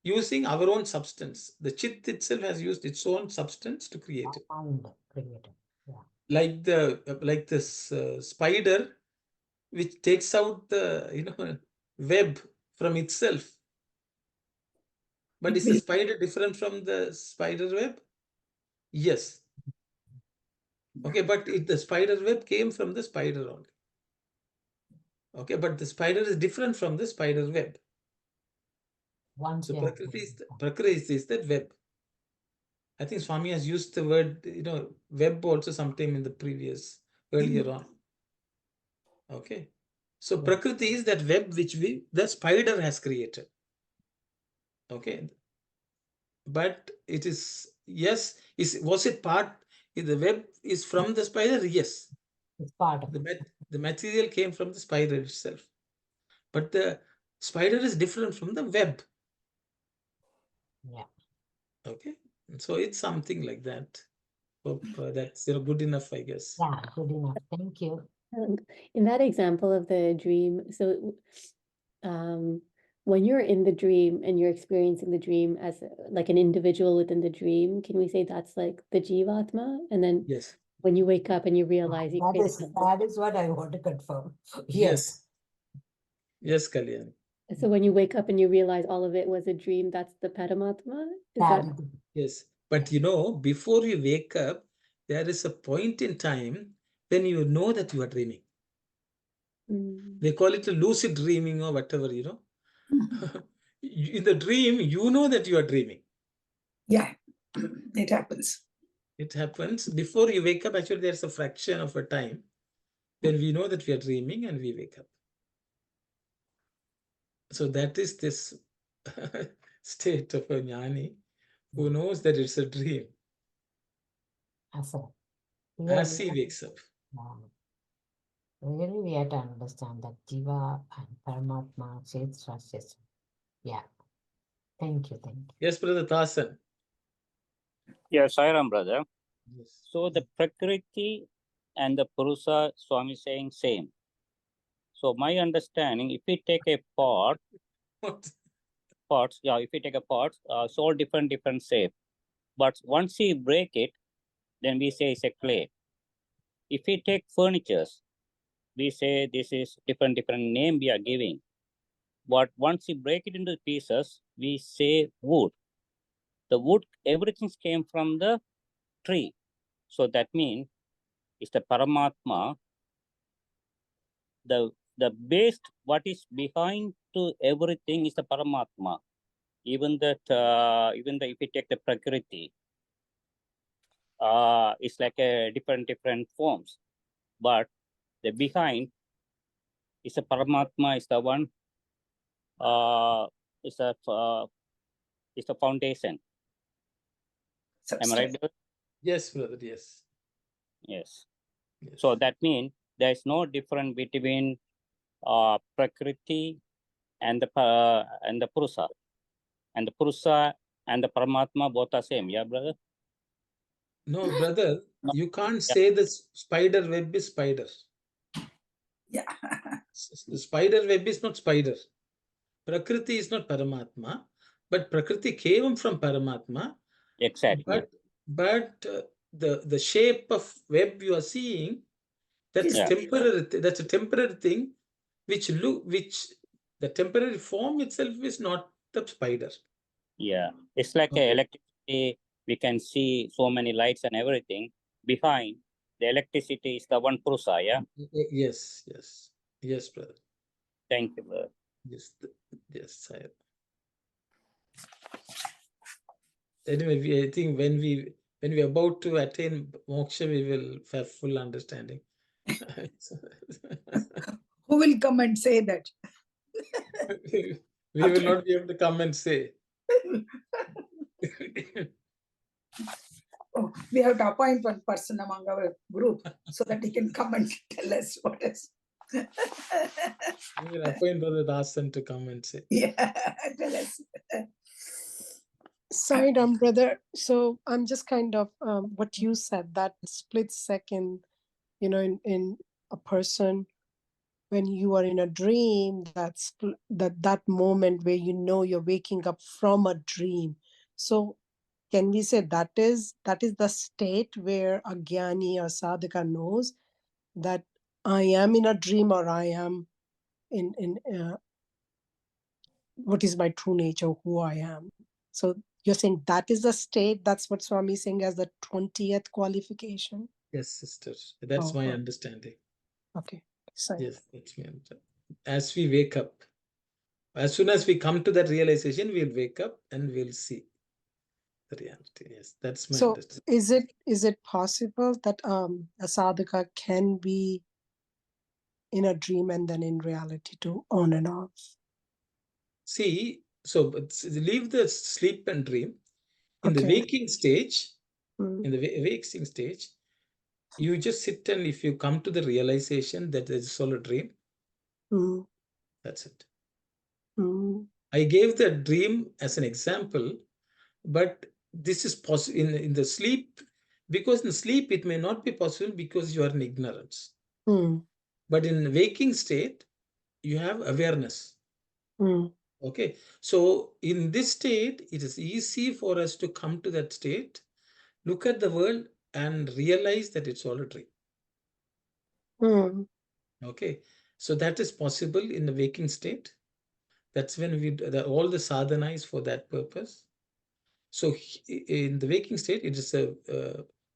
using our own substance. The Chit itself has used its own substance to create it. Yeah. Like this spider, which takes out the web from itself. But is the spider different from the spider web? Yes. Okay, but the spider web came from the spider only. Okay, but the spider is different from the spider web. So Prakriti is that web. I think Swami has used the word, web also sometime in the earlier on. Okay. So Prakriti is that web which the spider has created. Okay. but it is, yes, was it part, the web is from the spider? Yes. It's part of it. The material came from the spider itself. But the spider is different from the web. Yeah. Okay. So it's something like that. Hope that's good enough, I guess. Yeah, good enough. Thank you. In that example of the dream, so when you're in the dream and you're experiencing the dream as like an individual within the dream, can we say that's like the Jivatma? And then Yes. when you wake up and you realize you That is what I want to confirm. Yes. Yes, Kalyan. So when you wake up and you realize all of it was a dream, that's the Paramatma? Is That that? Yes. But you know, before you wake up, there is a point in time when you know that you are dreaming. They call it a lucid dreaming or whatever, you know. In the dream, you know that you are dreaming. Yeah, it happens. It happens before you wake up. Actually, there's a fraction of a time when we know that we are dreaming and we wake up. So that is this state of a jnani who knows that it's a dream as he wakes up. Really, we have to understand that Jiva and Paramatma, Kshetra, Kshetra. Yeah. Thank you. Yes, Brother Tasan. Yes, Sairam, brother. Yes. So the Prakriti and the Purusa, Swami saying same. So my understanding, if we take a pot, if we take a pot, it's all different shape. But once we break it, then we say it's a clay. If we take furnitures, we say this is different name we are giving. But once we break it into pieces, we say wood. The wood, everything came from the tree. So that means it's the Paramatma. The base, what is behind to everything is the Paramatma. Even if you take the Prakriti, it's like a different forms. But the behind is the Paramatma, is the one, is the foundation. Am I right, brother? Yes, brother, yes. Yes. So that means there is no difference between Prakriti and the Purusa. And the Purusa and the Paramatma both are same, yeah, brother? No, brother, you can't say the spider web is spider. Yeah. The spider web is not spider. Prakriti is not Paramatma, but Prakriti came from Paramatma. Exactly. But the shape of web you are seeing, that's temporary. That's a temporary thing, which the temporary form itself is not the spider. Yeah, it's like electricity. We can see so many lights and everything. Behind the electricity is the one Purusa, yeah? Yes, brother. Thank you, brother. Yes, sir. Anyway, I think when we're about to attain moksha, we will have full understanding. Who will come and say that? We will not be able to come and say. Oh, we have to appoint one person among our group so that he can come and tell us what is. We will appoint Brother Dasan to come and say. Yeah, tell us. Sorry, brother. So I'm just kind of what you said, that split second, in a person when you are in a dream, that moment where you're waking up from a dream. So can we say that is the state where a jnani or sadhaka knows that I am in a dream, or I am in what is my true nature, who I am? So you're saying that is the state, that's what Swami is saying as the 20th qualification? Yes, sister. That's my understanding. Okay. Sorry. Yes, that's my understanding. As we wake up, as soon as we come to that realization, we'll wake up and we'll see the reality. Yes, that's my understanding. Is it possible that a sadhaka can be in a dream and then in reality too, on and off? See, so leave the sleep and dream. In the Okay. waking stage, Mm, in the waking stage, you just sit, and if you come to the realization that it's all a dream, mm, that's it. mm, I gave the dream as an example, but this is possible in the sleep, because in sleep it may not be possible because you are in ignorance. mm, But in waking state, you have awareness. mm, Okay, so in this state, it is easy for us to come to that state, look at the world, and realize that it's all a dream. mm, Okay, so that is possible in the waking state. That's when all the sadhana is for that purpose. So in the waking state, it is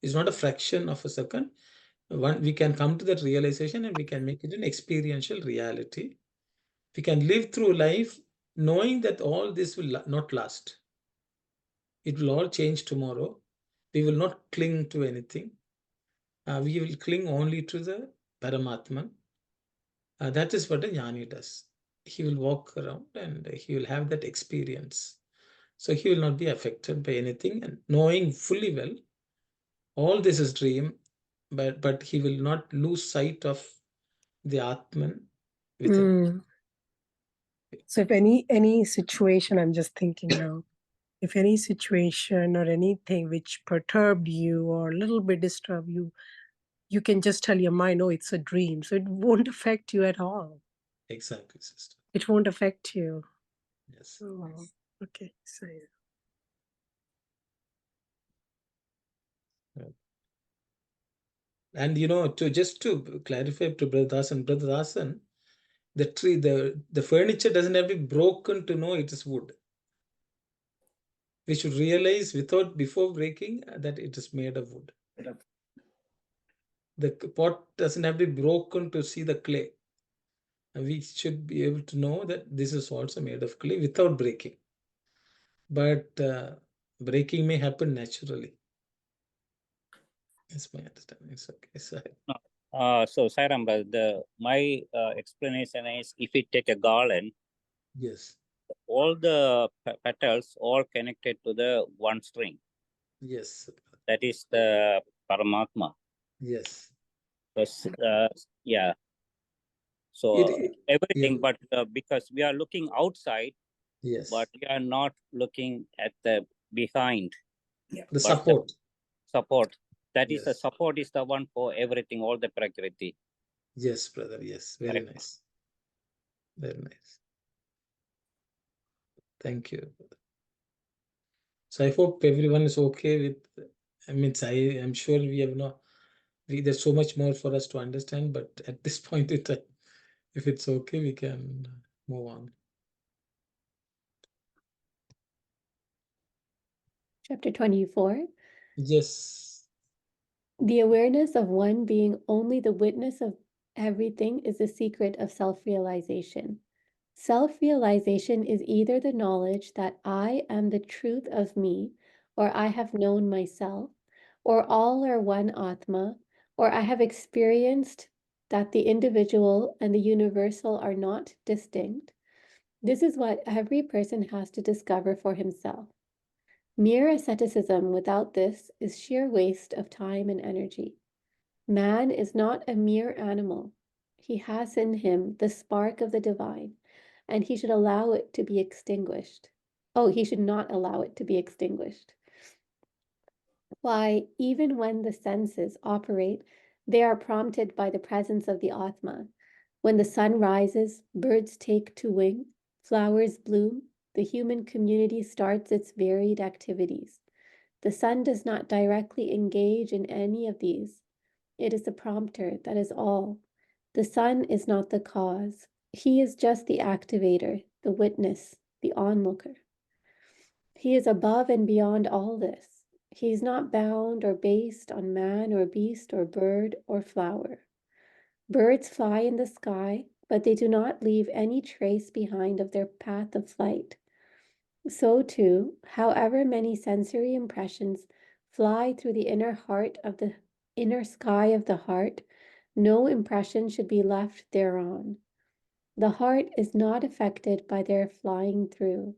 it's not a fraction of a second. We can come to that realization, and we can make it an experiential reality. We can live through life knowing that all this will not last. It will all change tomorrow. We will not cling to anything. We will cling only to the Paramatman. That is what a jnani does. He will walk around and he will have that experience. So he will not be affected by anything, and knowing fully well all this is dream, but he will not lose sight of the Atman within. mm. So if any situation, I'm just thinking now, if any situation or anything which perturbed you or a little bit disturbed you, you can just tell your mind, oh, it's a dream. So it won't affect you at all. Exactly, sister. It won't affect you. Yes. Oh, okay. So yeah. And to clarify to Brother Dasan, the tree, the furniture doesn't have to be broken to know it is wood. We should realize before breaking that it is made of wood. The pot doesn't have to be broken to see the clay. And we should be able to know that this is also made of clay without breaking. But breaking may happen naturally. That's my understanding. It's okay. So Sairam, my explanation is, if we take a garland, Yes. all the petals all connected to the one string. Yes. That is the Paramatma. Yes. Yeah. So everything, Yeah. but because we are looking outside, Yes. but we are not looking at the behind. Yeah. The But support. Support. That is the Yes. support is the one for everything, all the Prakriti. Yes, brother. Yes. Very Correct. nice. Very nice. Thank you. So I hope everyone is okay with, I'm sure we have there's so much more for us to understand, but at this point in time, if it's okay, we can move on. Chapter 24. Yes. The awareness of one being only the witness of everything is the secret of self-realization. Self-realization is either the knowledge that I am the truth of me, or I have known myself, or all are one Atma, or I have experienced that the individual and the universal are not distinct. This is what every person has to discover for himself. Mere asceticism without this is sheer waste of time and energy. Man is not a mere animal. He has in him the spark of the divine, and he should allow it to be extinguished. Oh, he should not allow it to be extinguished. Why, even when the senses operate, they are prompted by the presence of the Atma. When the sun rises, birds take to wing, flowers bloom, the human community starts its varied activities. The sun does not directly engage in any of these. It is the prompter, that is all. The sun is not the cause. He is just the activator, the witness, the onlooker. He is above and beyond all this. He is not bound or based on man or beast or bird or flower. Birds fly in the sky, but they do not leave any trace behind of their path of flight. So too, however many sensory impressions fly through the inner heart of the inner sky of the heart, no impression should be left thereon. The heart is not affected by their flying through.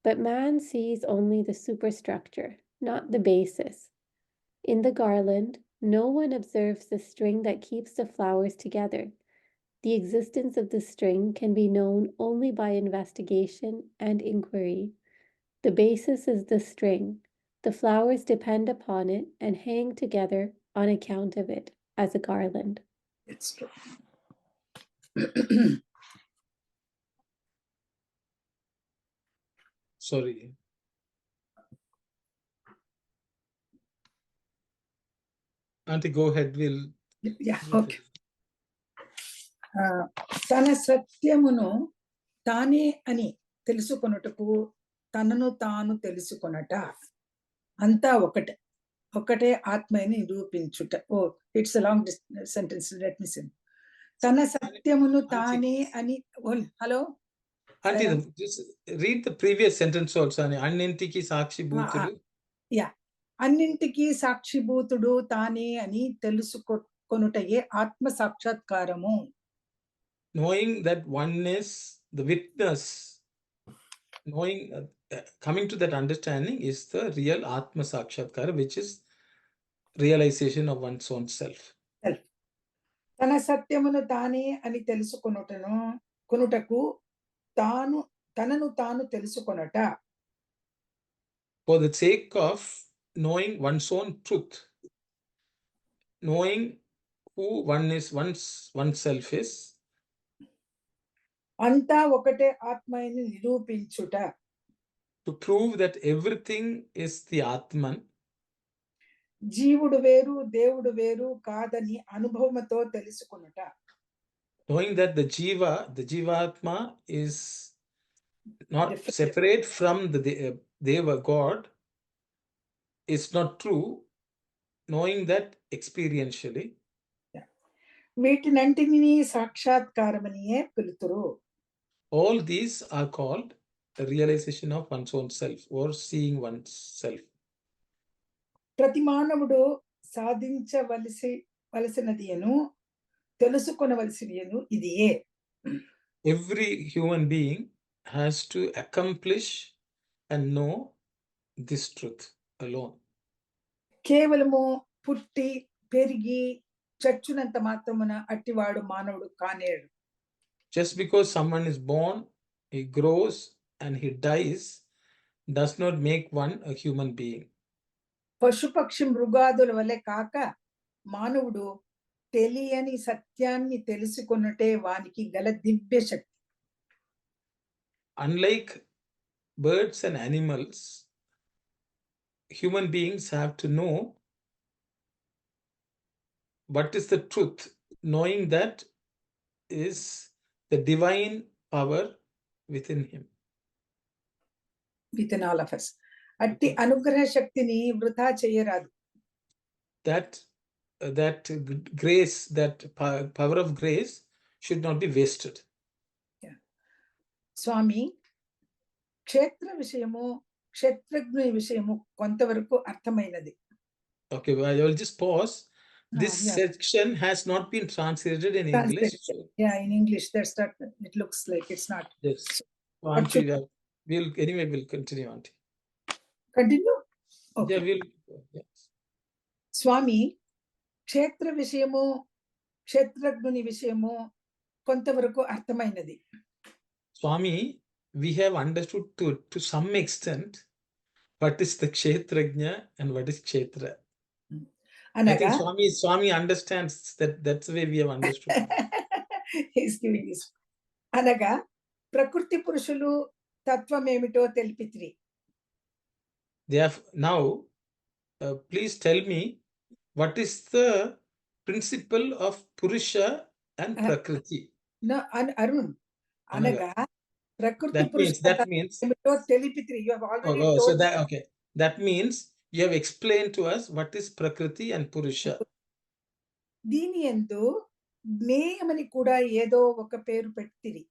But man sees only the superstructure, not the basis. In the garland, no one observes the string that keeps the flowers together. The existence of the string can be known only by investigation and inquiry. The basis is the string. The flowers depend upon it and hang together on account of it as a garland. It's true. Sorry. Auntie, go ahead. Yeah, okay. తన సత్యమును తానే అని తెలుసుకొనుటకు తనను తాను తెలుసుకొనట అంతా ఒకటే ఆత్మని నిరూపించుట. Oh it's a long sentence, let me say. తన సత్యమును తానే అని. Hello Auntie, just read the previous sentence also. అన్నింటికి సాక్షి భూతుడు. యా, అన్నింటికి సాక్షిభూతుడు తానే అని తెలుసుకొనుటయే ఆత్మ సాక్షాత్కారము. Knowing that one is the witness, knowing, coming to that understanding is the real Atma Sakshatkara, which is realization of one's own self. తన సత్యమును తానే అని కొనుటకు తనను తాను తెలుసుకొనట. For the sake of knowing one's own truth, knowing who oneself is, అంతా ఒకటే ఆత్మని నిరూపించుట. to prove that everything is the Atman, జీవుడు వేరు దేవుడు వేరు కాదని అనుభవముతో తెలుసుకొనుట. knowing that the Jivatma is not separate from the Deva God, is not true, knowing that experientially. వీటినంటిని సాక్షాత్కారమనియే పిలుతురు. All these are called the realization of one's own self or seeing one's self. ప్రతి మానవుడు సాధించవలసినదియను తెలుసుకొనవలసినదియను ఇదియే. Every human being has to accomplish and know this truth alone. కేవలము పుట్టి పెరిగి చచ్చునంత మాత్రమున అట్టివాడు మానవుడు Kanedu. Just because someone is born, he grows and he dies, does not make one a human being. పశుపక్షి మృగాదుల వలె కాక మానవుడు తెలియని సత్యాన్ని తెలుసుకొనుటే వానికి గల దివ్య శక్తి. Unlike birds and animals, human beings have to know what is the truth. Knowing that is the divine power within him. Within all of us. అట్టి అనుగ్రహ శక్తిని వృథా చేయరాదు. That grace, that power of grace should not be wasted. స్వామి, క్షేత్ర విషయము క్షేత్రజ్ఞ విషయము కొంతవరకు అర్థమైనది. Okay, well, I will just pause. This section has not been translated in English. Yeah, in English, that's not. It looks like it's not. Yes. We'll continue, Auntie. Continue? Okay. Yeah, yes. స్వామి, క్షేత్ర విషయము క్షేత్రజ్ఞుని విషయము కొంతవరకు అర్థమైనది. Swami, we have understood to some extent what is the kshetrajna and what is kshetra. I think Swami understands that. That's the way we have understood. He's giving this. అనగా ప్రకృతి పురుషులు తత్వం ఏమిటో తెలిపితిరి. Now, please tell me what is the principle of Purusha and Prakriti. No, Arun. అనగా ప్రకృతి that means ఏమిటో తెలిపితిరి. You have already told. So that means you have explained to us what is Prakriti and Purusha. దీని యందు జ్ఞేయమని కూడా ఏదో ఒక పేరు పెట్టిరి.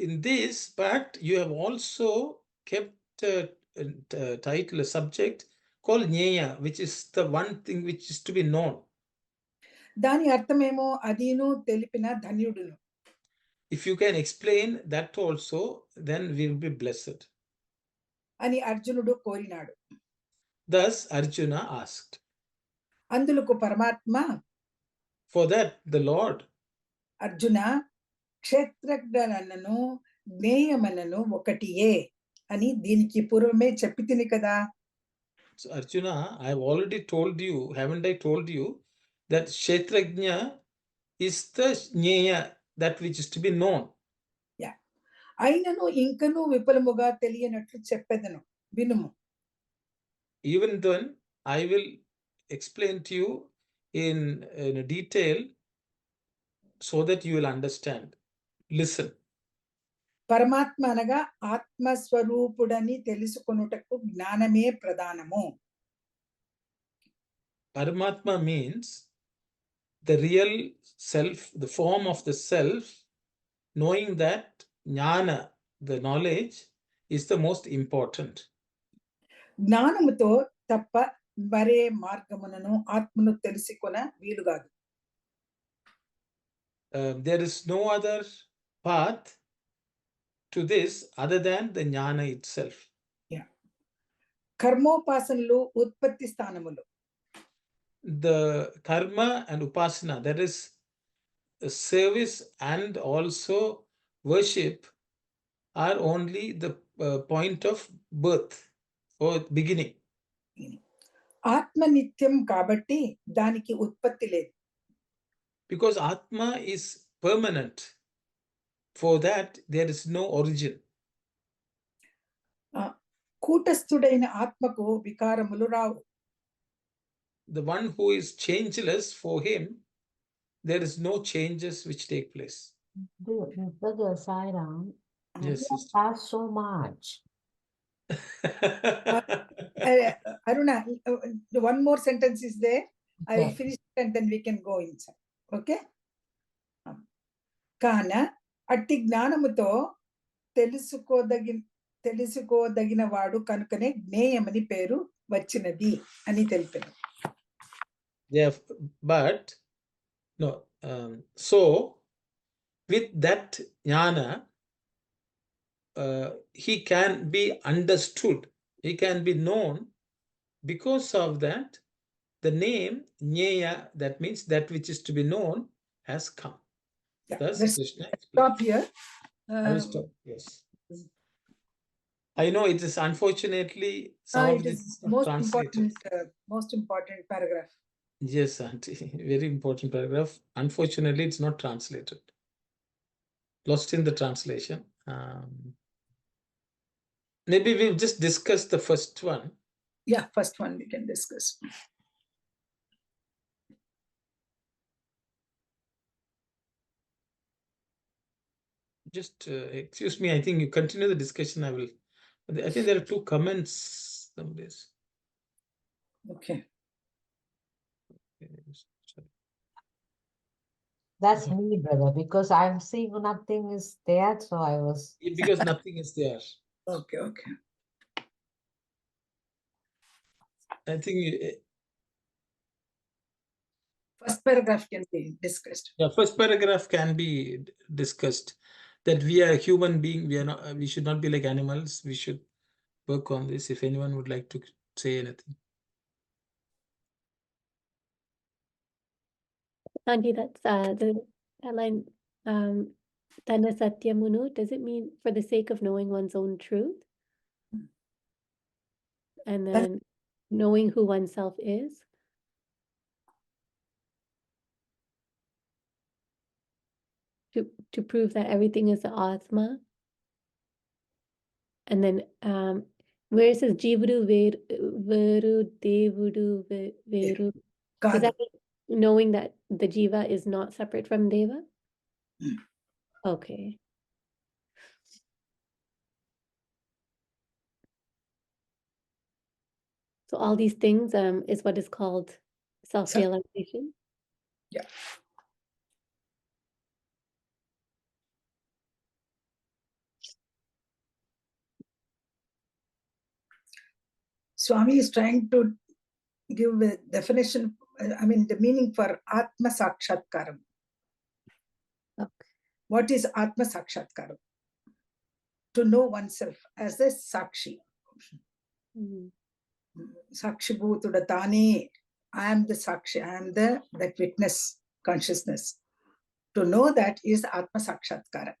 In this part, you have also kept a title, a subject called Jnaya, which is the one thing which is to be known. దాని అర్థమేమో అదిను తెలిపిన ధన్యుడును. if you can explain that also, then we will be blessed. అని అర్జునుడు కోరినాడు. Thus Arjuna asked. అందులకు పరమాత్మ, For that the Lord, Arjuna, క్షేత్రజ్ఞనను జ్ఞేయమనను ఒకటియే అని దీనికి పూర్వమే చెప్పి తిని కదా. so Arjuna, I have already told you, haven't I told you, that Kshetrajna is the Jnaya, that which is to be known. అయినను ఇంకనూ విపులముగా తెలియనట్లు చెప్పెదను, వినుము. Even then, I will explain to you in detail so that you will understand. Listen. పరమాత్మ అనగా ఆత్మస్వరూపుడని తెలుసుకొనుటకు జ్ఞానమే ప్రధానము. Paramatma means the real self, the form of the self. Knowing that jnana, the knowledge, is the most important. జ్ఞానముతో తప్ప మరే మార్గమునను ఆత్మను తెలుసుకొన వీలు కాదు. There is no other path to this other than the jnana itself. కర్మోపాసనలు ఉత్పత్తి స్థానములు. The karma and upasana, that is service and also worship, are only the point of birth or beginning. ఆత్మ నిత్యం కాబట్టి దానికి ఉత్పత్తి లేదు. Because Atma is permanent, for that there is no origin. కూటస్థుడైన ఆత్మకు వికారములు రావు. The one who is changeless, for him there is no changes which take place. Brother Sairam, Yes, you sister. have so much. Aruna, one more sentence is there. I will Okay. finish it and then we can go inside. Okay? కాన అట్టి జ్ఞానముతో తెలుసుకోదగిన వాడు కనుకనే జ్ఞేయమని పేరు వచ్చినది అని తెలిపారు. Yeah, but no. So with that jnana, he can be understood. He can be known. Because of that, the name Jnaya, that means that which is to be known, has come. Yeah, Thus let's Krishna stop explained. here. I will stop. Yes. I know it is unfortunately some of It this is is not translated. most important paragraph. Yes, auntie. Very important paragraph. Unfortunately, it's not translated. Lost in the translation. Maybe we'll just discuss the first one. Yeah, first one we can discuss. Just excuse me, I think you continue the discussion. I think there are two comments. Okay. Sorry. That's me, brother, because I'm seeing nothing is there, so I was. Because nothing is there. Okay. I think First paragraph can be discussed. yeah, first paragraph can be discussed. That we are a human being. We are not. We should not be like animals. We should work on this. If anyone would like to say anything. Auntie, that's that line, Tana Satya Munu, does it mean for the sake of knowing one's own truth? And then knowing who oneself is? To prove that everything is the Atma? And then where it says Jivudu Veru Devudu Veru, is that knowing that the Jiva is not separate from Deva? Okay. So all these things is what is called self-realization? Yeah. Swami is trying to give a definition, I mean the meaning for Atma Sakshatkaram. Okay. What is Atma Sakshatkara? To know oneself as a Sakshi. Sakshi Bhutuda Tani. I am the Sakshi, I am that witness consciousness. To know that is Atma Sakshatkara.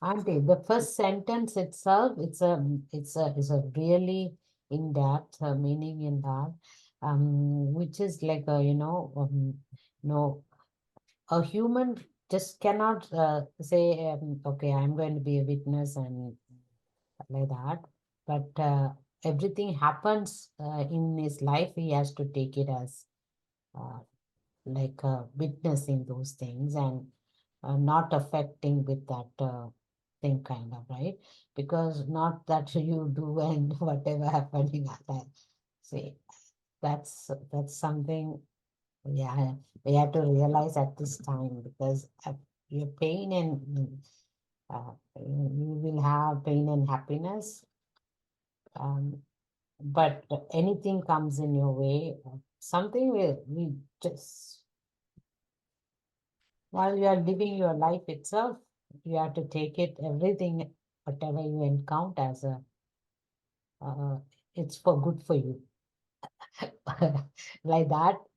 Auntie, the first sentence itself, it's a really in-depth meaning in that, which is like a human just cannot say, okay, I'm going to be a witness and like that, but everything happens in his life, he has to take it as like witnessing those things and not affecting with that thing, kind of, right? Because not that you do and whatever happening at that. See, that's something, yeah, we have to realize at this time, because your pain and you will have pain and happiness, but anything comes in your way, something we just, while you are living your life itself, you have to take it, everything, whatever you encounter as it's for good for you. Like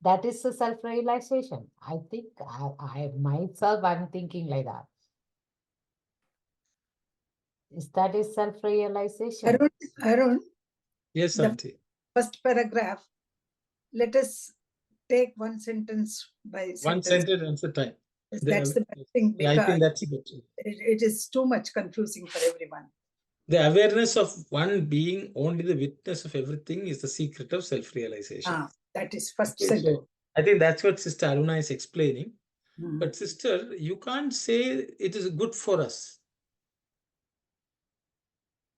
that is a self-realization. I think I myself, I'm thinking like that. That is self-realization. Arun, Yes, the Auntie. first paragraph, let us take one sentence by One sentence. sentence at a time. That's the best thing, Yeah, I because think that's good. it is too much confusing for everyone. The awareness of one being only the witness of everything is the secret of self-realization. That is first Okay, sentence. so I think that's what Sister Aruna is explaining. Hmm. But sister, you can't say it is good for us.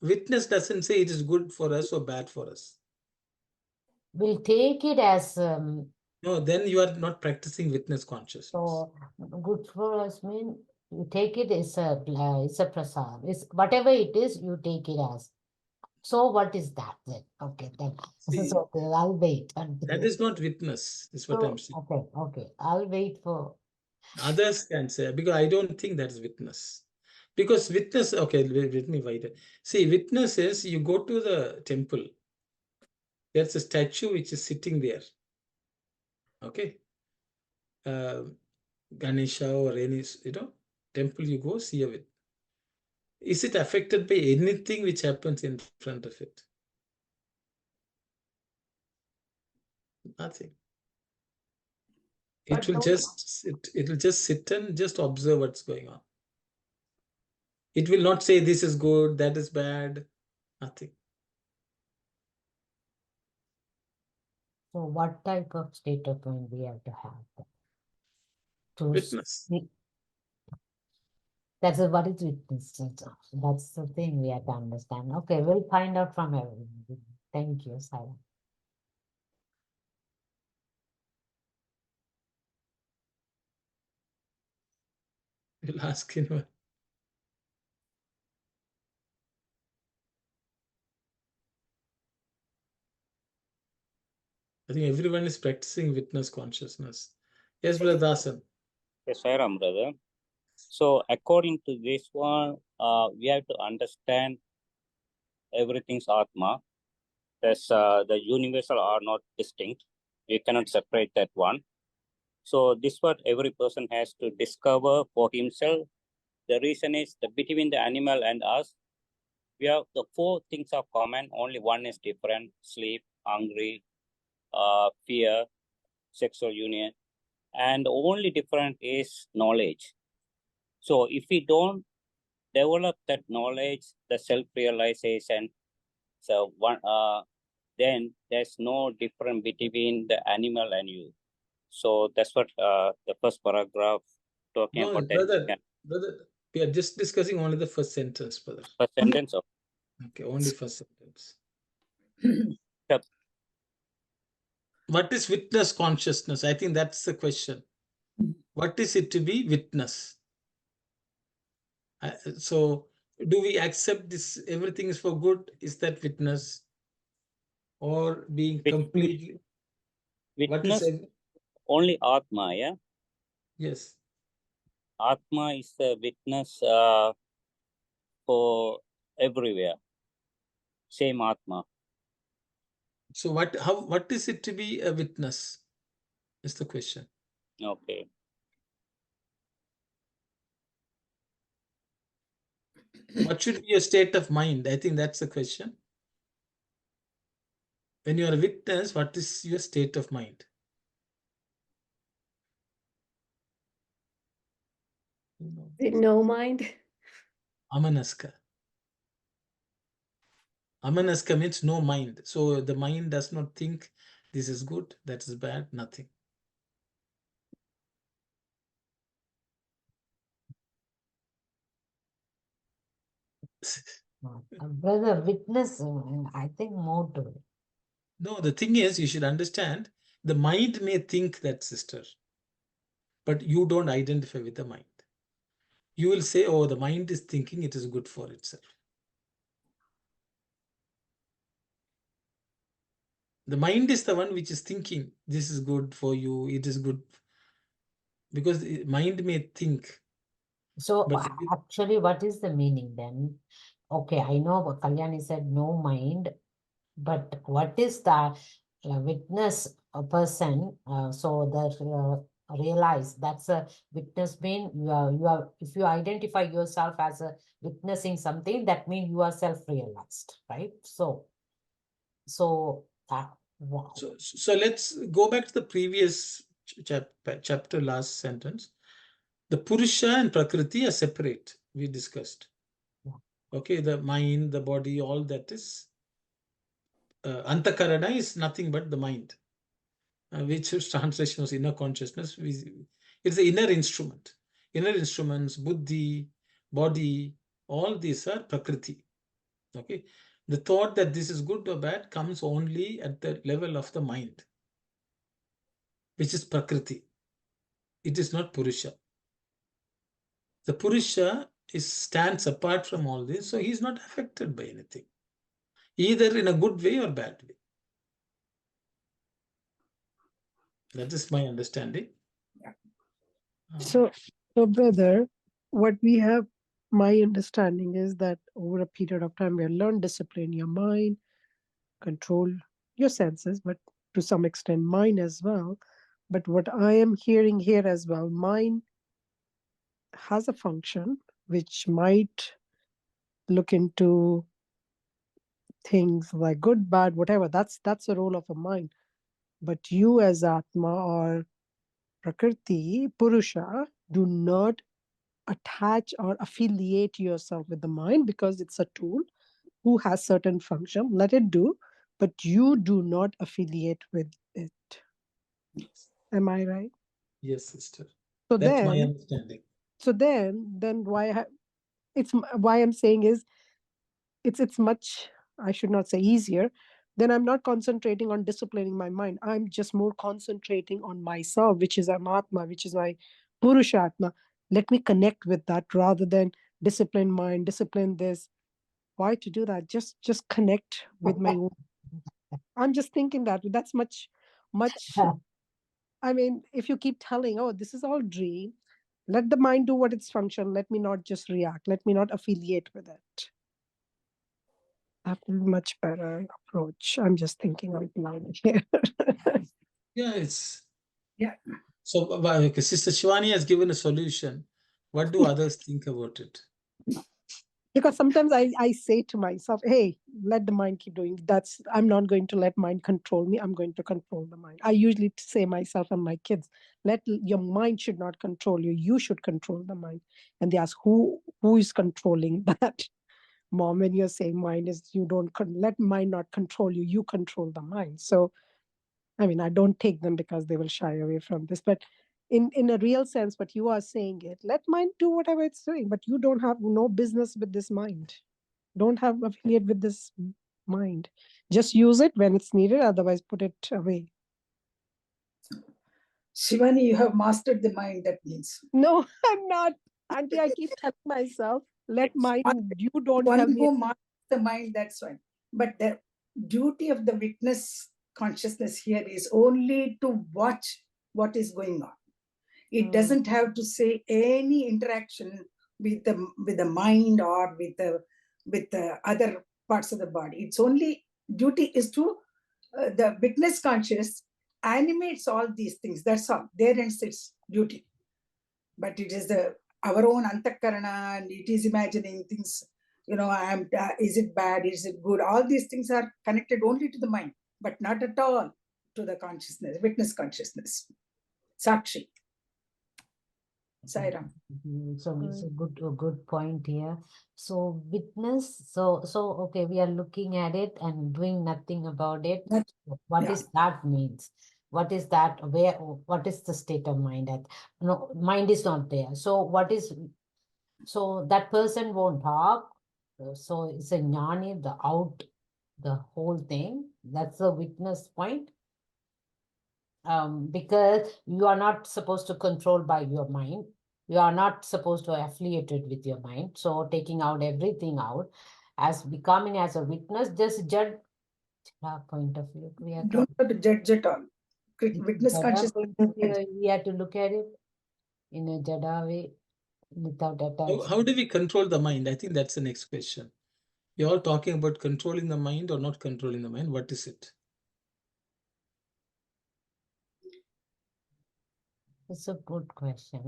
Witness doesn't say it is good for us or bad for us. We'll take it as No, then you are not practicing witness consciousness. so good for us mean you take it as it's a prasad. It's whatever it is, you take it as. So what is that then? Okay, then See, so I'll wait until that is not witness, is what I'm saying. okay, I'll wait for. Others can say, because I don't think that is witness. Because witness, okay, let me write it. See, witness is you go to the temple. There's a statue which is sitting there. Okay. Ganesha or any, temple you go, see it. Is it affected by anything which happens in front of it? Nothing. It will just sit and just observe what's going on. It will not say this is good, that is bad, nothing. So what type of state of mind we have to have? To Witness. That's what is witness. That's the thing we have to understand. Okay, we'll find out from everyone. Thank you, Sarah. We'll ask him. I think everyone is practicing witness consciousness. Yes, Brother Dasan. Yes, Sairam, brother. So according to this one, we have to understand everything's Atma. The universal are not distinct. We cannot separate that one. So this what every person has to discover for himself. The reason is that between the animal and us, we have the four things are common. Only one is different: sleep, hungry, fear, sexual union, and the only different is knowledge. So if we don't develop that knowledge, the self-realization, so then there's no difference between the animal and you. So that's what the first paragraph talking No, about that. brother, we are just discussing only the first sentence, brother. First sentence of Okay, only first sentence. Yep. what is witness consciousness? I think that's the question. What is it to be witness? So do we accept this, everything is for good? Is that witness? Or being completely... What is Witness it? only Atma, yeah? Yes. Atma is the witness for everywhere. Same Atma. So what is it to be a witness? Is the question. Okay. What should be your state of mind? I think that's the question. When you are a witness, what is your state of mind? No mind. Amanaska. Amanaska means no mind. So the mind does not think this is good, that is bad, nothing. Brother, witness, I think more to it. No, the thing is, you should understand, the mind may think that, sister, but you don't identify with the mind. You will say, oh, the mind is thinking it is good for itself. The mind is the one which is thinking this is good for you, it is good. Because the mind may think. So But actually, what is the meaning then? Okay, I know what Kalyani said, no mind, but what is the witness a person? So that realize that's a witness mean you are if you identify yourself as a witnessing something, that means you are self-realized, right? So wow. So let's go back to the previous chapter, last sentence. The Purusha and Prakriti are separate, we discussed. Yeah. Okay, the mind, the body, all that is... Antakarana is nothing but the mind, which is translation was inner consciousness. It's the inner instrument. Inner instruments, buddhi, body, all these are Prakriti. Okay, the thought that this is good or bad comes only at the level of the mind, which is Prakriti. It is not Purusha. The Purusha stands apart from all this, so he's not affected by anything, either in a good way or bad way. That is my understanding. So, brother, what we have, my understanding is that over a period of time, we have learned discipline your mind, control your senses, but to some extent, mine as well. But what I am hearing here as well, mine has a function which might look into things like good, bad, whatever. That's the role of a mind. But you as Atma or Prakriti, Purusha, do not attach or affiliate yourself with the mind because it's a tool who has certain function. Let it do, but you do not affiliate with it. Am I right? Yes, sister. So that's my then, understanding. So then why it's why I'm saying is it's much, I should not say easier. Then I'm not concentrating on disciplining my mind. I'm just more concentrating on myself, which is Atma, which is my Purushatma. Let me connect with that rather than discipline mind, discipline this. Why to do that? Just connect with my own. I'm just thinking that's much. I mean, if you keep telling, oh, this is all dream, let the mind do what its function. Let me not just react. Let me not affiliate with it. That would be much better approach. I'm just thinking out loud here. Yeah, it's... Yeah. So Sister Shivani has given a solution. What do others think about it? Because sometimes I say to myself, hey, let the mind keep doing. I'm not going to let mind control me. I'm going to control the mind. I usually say myself and my kids, your mind should not control you. You should control the mind. And they ask, who is controlling that? Mom, when you're saying mind is, you don't let mind not control you. You control the mind. So, I mean, I don't take them because they will shy away from this. But in a real sense, what you are saying it, let mind do whatever it's doing, but you don't have no business with this mind. Don't have affiliate with this mind. Just use it when it's needed, otherwise put it away. Shivani, you have mastered the mind, that means. No, I'm not. Auntie, I keep telling myself, let mind, you don't tell One me. who masters the mind, that's fine. But the duty of the witness consciousness here is only to watch what is going on. It doesn't have to say any interaction with the mind or with the other parts of the body. It's only duty is to the witness conscious animates all these things. That's all. There ends its duty. But it is our own antakarana, and it is imagining things. Is it bad? Is it good? All these things are connected only to the mind, but not at all to the consciousness, witness consciousness. Sakshi. Sairam. So it's a good point here. So witness, so okay, we are looking at it and doing nothing about it. What is that means? What is that? What is the state of mind at? No, mind is not there. So so that person won't talk. So it's a jnani, the whole thing. That's the witness point. Because you are not supposed to control by your mind. You are not supposed to affiliate it with your mind. So taking out everything out, as becoming as a witness, just judge point of view. We have Don't have to judge at all. Witness consciousness. point of view, we have to look at it in a Jada way, without attachment. How do we control the mind? I think that's the next question. You're all talking about controlling the mind or not controlling the mind. What is it? It's a good question.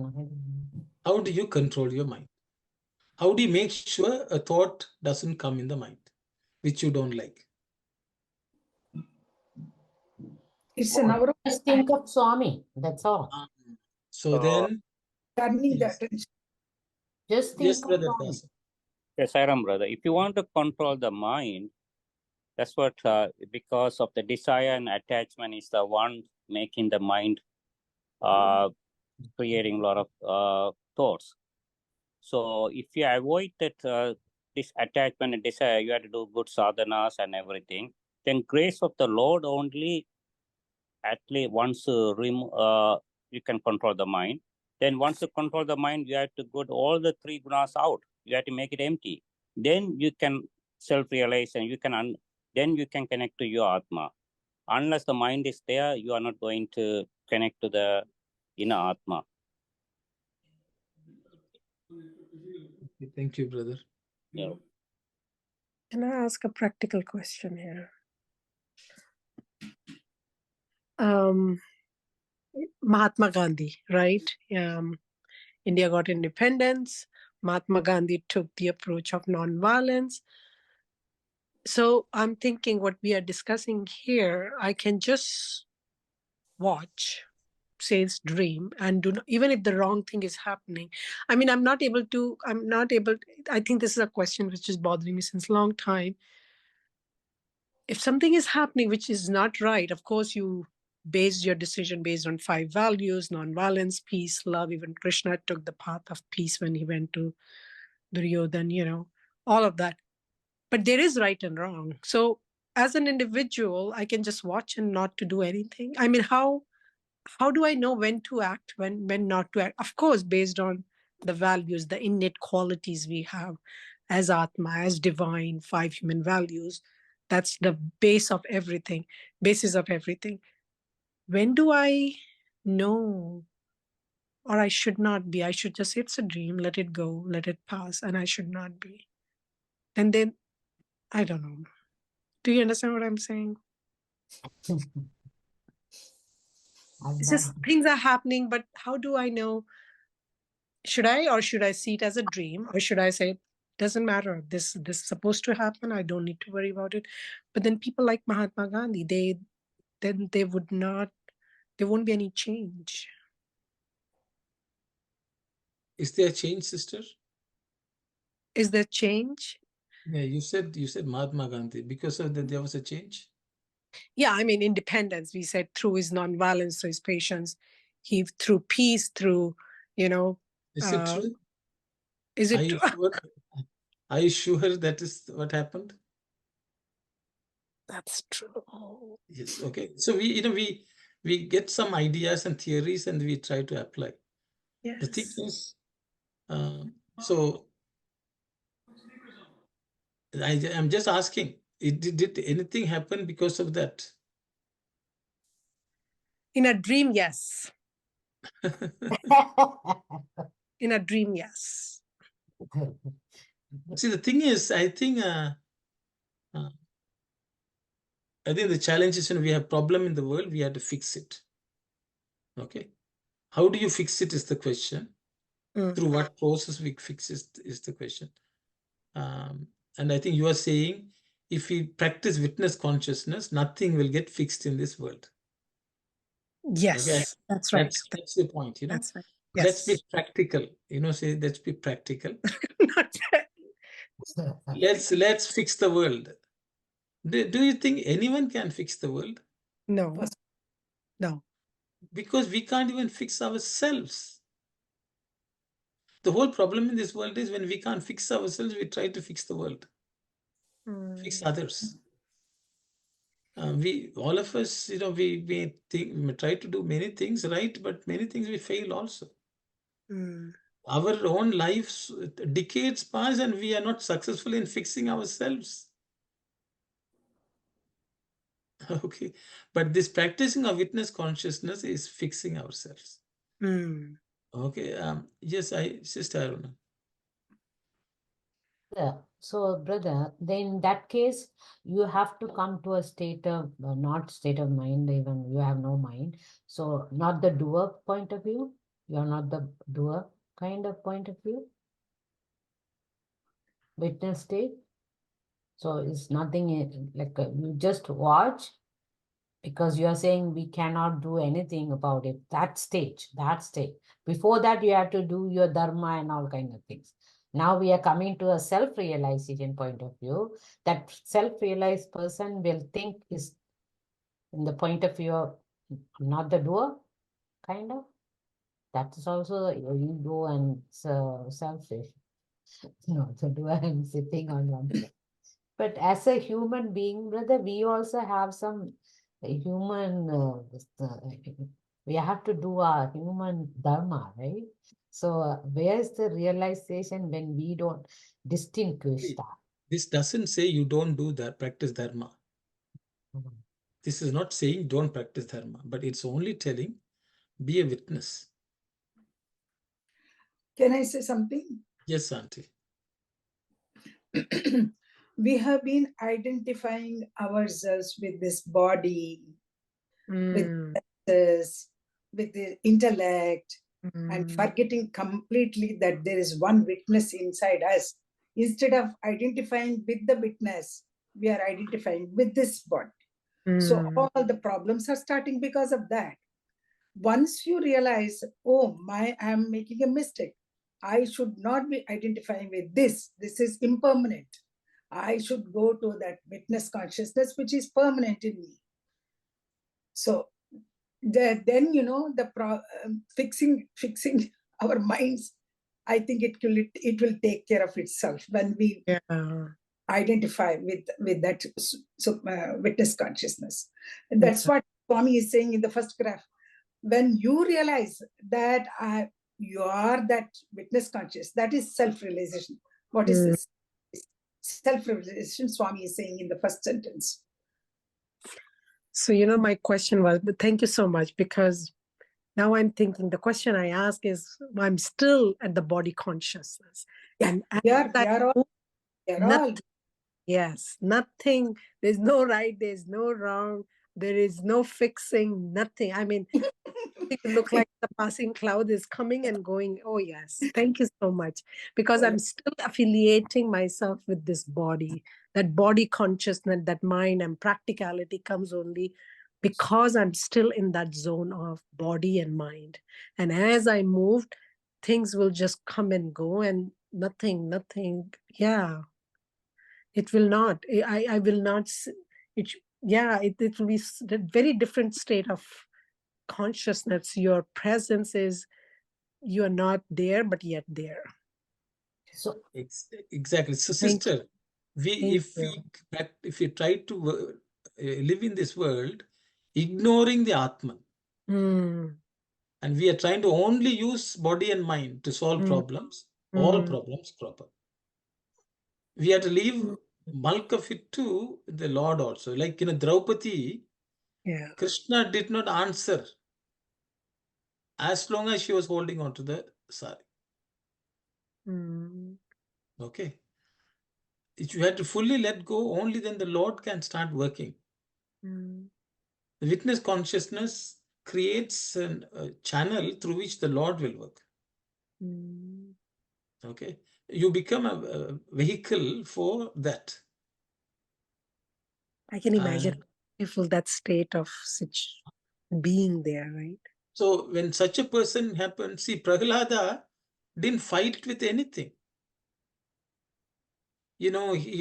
How do you control your mind? How do you make sure a thought doesn't come in the mind, which you don't like? It's an hour. Just think of Swami. That's all. So then, Turning yes. the attention. Just think Yes, of brother. Swami. Yes, Sairam, brother. If you want to control the mind, that's what, because of the desire and attachment is the one making the mind creating a lot of thoughts. So if you avoid that this attachment and desire, you have to do good sadhanas and everything, then grace of the Lord only at least once you can control the mind. Then once you control the mind, you have to put all the three gunas out. You have to make it empty. Then you can self-realize and then you can connect to your Atma. Unless the mind is there, you are not going to connect to the inner Atma. Thank you, brother. Yeah. Can I ask a practical question here? Mahatma Gandhi, right? India got independence. Mahatma Gandhi took the approach of nonviolence. So I'm thinking what we are discussing here, I can just watch, say it's dream, and do not, even if the wrong thing is happening. I mean, I think this is a question which is bothering me since a long time. If something is happening which is not right, of course you base your decision based on 5 values: non-violence, peace, love. Even Krishna took the path of peace when he went to Duryodhan, all of that. But there is right and wrong. So as an individual, I can just watch and not to do anything. I mean, how do I know when to act, when not to act? Of course, based on the values, the innate qualities we have as Atma, as divine, 5 human values. That's the basis of everything. When do I know? Or I should not be? I should just say it's a dream, let it go, let it pass, and I should not be. And then, I don't know. Do you understand what I'm saying? It's just things are happening, but how do I know? Should I see it as a dream, or should I say, doesn't matter, this is supposed to happen, I don't need to worry about it? But then people like Mahatma Gandhi, there won't be any change. Is there a change, sister? Is there change? Yeah, you said Mahatma Gandhi. Because of that, there was a change? Yeah, I mean, independence, we said, through his nonviolence, through his patience, through peace, through, Is it true? Is it true? Are you sure that is what happened? That's true. Yes. Okay. So we we get some ideas and theories and we try to apply. The thing Yes. is, so I'm just asking, did anything happen because of that? In a dream, yes. In a dream, yes. See, the thing is, I think the challenge is when we have problem in the world, we have to fix it. Okay. How do you fix it is the question. Through what process we fix it is the question. And I think you are saying if we practice witness consciousness, nothing will get fixed in this world. Yes, okay? that's right. That's the point, you know. That's right. Let's be Yes. practical, you know, say let's be practical. Not that- Let's fix the world. Do you think anyone can fix the world? No. No. Because we can't even fix ourselves. The whole problem in this world is when we can't fix ourselves, we try to fix the world, fix others. We all of us, you know, we may try to do many things right, but many things we fail also. Our own lives, decades pass and we are not successful in fixing ourselves. Okay, but this practicing of witness consciousness is fixing ourselves. Okay, yes, Sister Aruna. Yeah. So, brother, then in that case, you have to come to a state of, not state of mind, even you have no mind. So, not the doer point of view. You are not the doer kind of point of view. Witness state. So, it's nothing like you just watch, because you are saying we cannot do anything about it. That stage. Before that, you have to do your dharma and all kind of things. Now we are coming to a self-realization point of view. That self-realized person will think is in the point of view of not the doer, kind of. That is also your ego and selfish. No, the doer and sitting on one place. But as a human being, brother, we also have some human, we have to do our human dharma, right? So where is the realization when we don't distinguish that? This doesn't say you don't do that, practice dharma. This is not saying don't practice dharma, but it's only telling be a witness. Can I say something? Yes, Auntie. We have been identifying ourselves with this body, with this, with the intellect, and forgetting completely that there is one witness inside us. Instead of identifying with the witness, we are identifying with this body. So all the problems are starting because of that. Once you realize, oh, I'm making a mistake. I should not be identifying with this. This is impermanent. I should go to that witness consciousness, which is permanent in me. So then, you know, the fixing our minds, I think it will take care of itself when we identify with that witness consciousness. And that's what Swami is saying in the first graph. When you realize that you are that witness conscious, that is self-realization. What is this? Self-realization, Swami is saying in the first sentence. So, you know, my question was, but thank you so much, because now I'm thinking the question I ask is, I'm still at the body consciousness. Yeah, and we are all. Yes, nothing. There's no right, there's no wrong, there is no fixing, nothing. I mean, it look like the passing cloud is coming and going. Oh, yes. Thank you so much. Because I'm still affiliating myself with this body, that body consciousness, that mind and practicality comes only because I'm still in that zone of body and mind. And as I moved, things will just come and go and nothing. Yeah. It will not. I will not. It will be a very different state of consciousness. Your presence is, you are not there, but yet there. So exactly. So, sister, if we try to live in this world, ignoring the Atman, Mm. And we are trying to only use body and mind to solve problems. All problems crop up. We have to leave bulk of it to the Lord also. Like, Draupadi, Yeah. Krishna did not answer as long as she was holding on to the sari. Mm. Okay. If you had to fully let go, only then the Lord can start working. Mm. The witness consciousness creates a channel through which the Lord will work. Mm. Okay. You become a vehicle for that. I can imagine how beautiful that state of such being there, right? So when such a person happens, see, Prahlada didn't fight with anything. He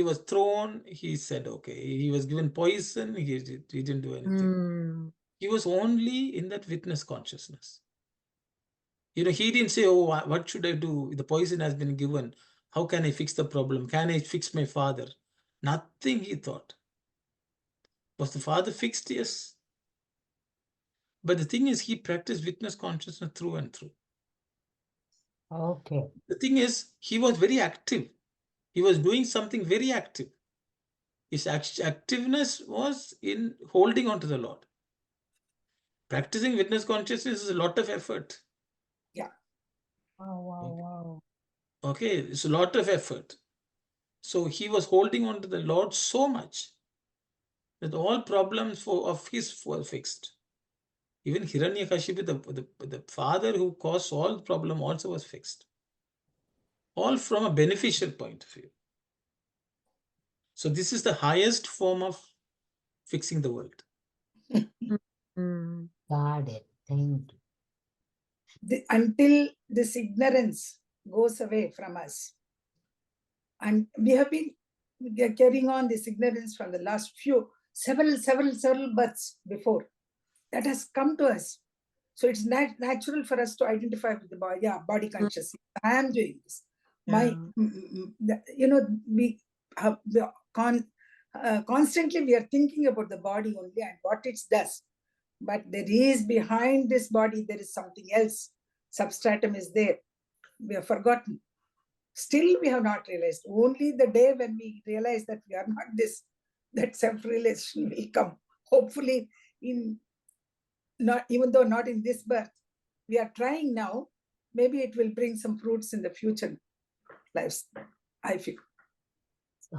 was thrown, he said, okay. He was given poison, he didn't do anything. Mm. He was only in that witness consciousness. He didn't say, oh, what should I do? The poison has been given. How can I fix the problem? Can I fix my father? Nothing he thought. Was the father fixed? Yes. But the thing is, he practiced witness consciousness through and through. Okay. The thing is, he was very active. He was doing something very active. His activeness was in holding on to the Lord. Practicing witness consciousness is a lot of effort. Yeah. Wow. Okay, it's a lot of effort. So he was holding on to the Lord so much that all problems of his were fixed. Even Hiranyakashipu, the father who caused all the problem, also was fixed. All from a beneficial point of view. So this is the highest form of fixing the world. Mm. Got it. Thank you. Until this ignorance goes away from us. And we have been carrying on this ignorance from the last several births before. That has come to us. So it's natural for us to identify with the body. Yeah, body consciousness. I am doing this. We have constantly we are thinking about the body only and what it does. But there is behind this body, there is something else. Substratum is there. We have forgotten. Still, we have not realized. Only the day when we realize that we are not this, that self-realization will come. Hopefully, even though not in this birth, we are trying now. Maybe it will bring some fruits in the future lives, I feel.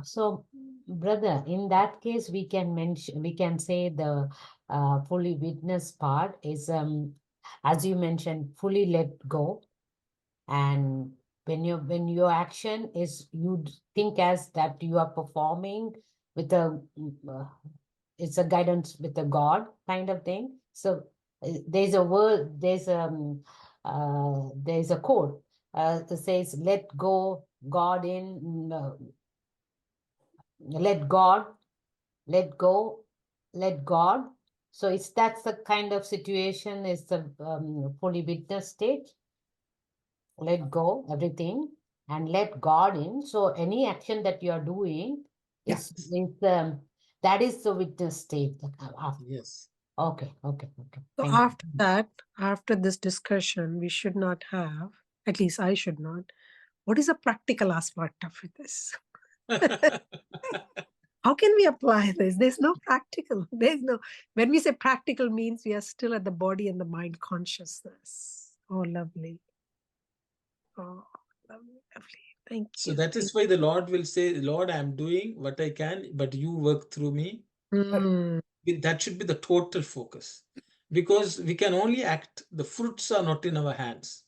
So, brother, in that case, we can say the fully witness part is, as you mentioned, fully let go. And when your action is, you think as that you are performing with it's a guidance with a God kind of thing. So there's a word, there's a quote that says, "Let go, God in." Let God, let go, let God. So that's the kind of situation is the fully witness state. Let go everything and let God in. So any action that you are doing is that is the witness state. Yes. Okay. So Thank after you. that, after this discussion, we should not have, at least I should not, what is the practical aspect of this? How can we apply this? There's no practical. When we say practical means we are still at the body and the mind consciousness. Oh, lovely. Oh, lovely. Thank you. So that is why the Lord will say, Lord, I am doing what I can, but you work through me. That should be the total focus. Because we can only act, the fruits are not in our hands.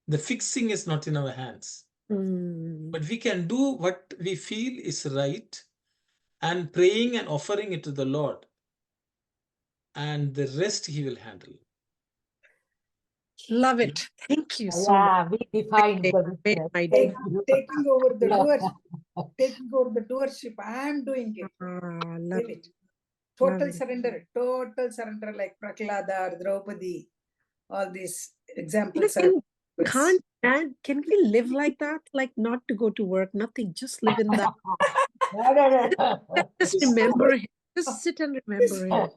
The fixing is not in our hands. But we can do what we feel is right and praying and offering it to the Lord. And the rest he will handle. Love it. Thank you so Yeah, much. we defined the witness. Thank you. Taking over the doership. I am doing it. Love it. Total surrender, like Prahlada, Draupadi, all these examples. Can we live like that? Like not to go to work, nothing, just live in that. Just remember him Just sit and remember it.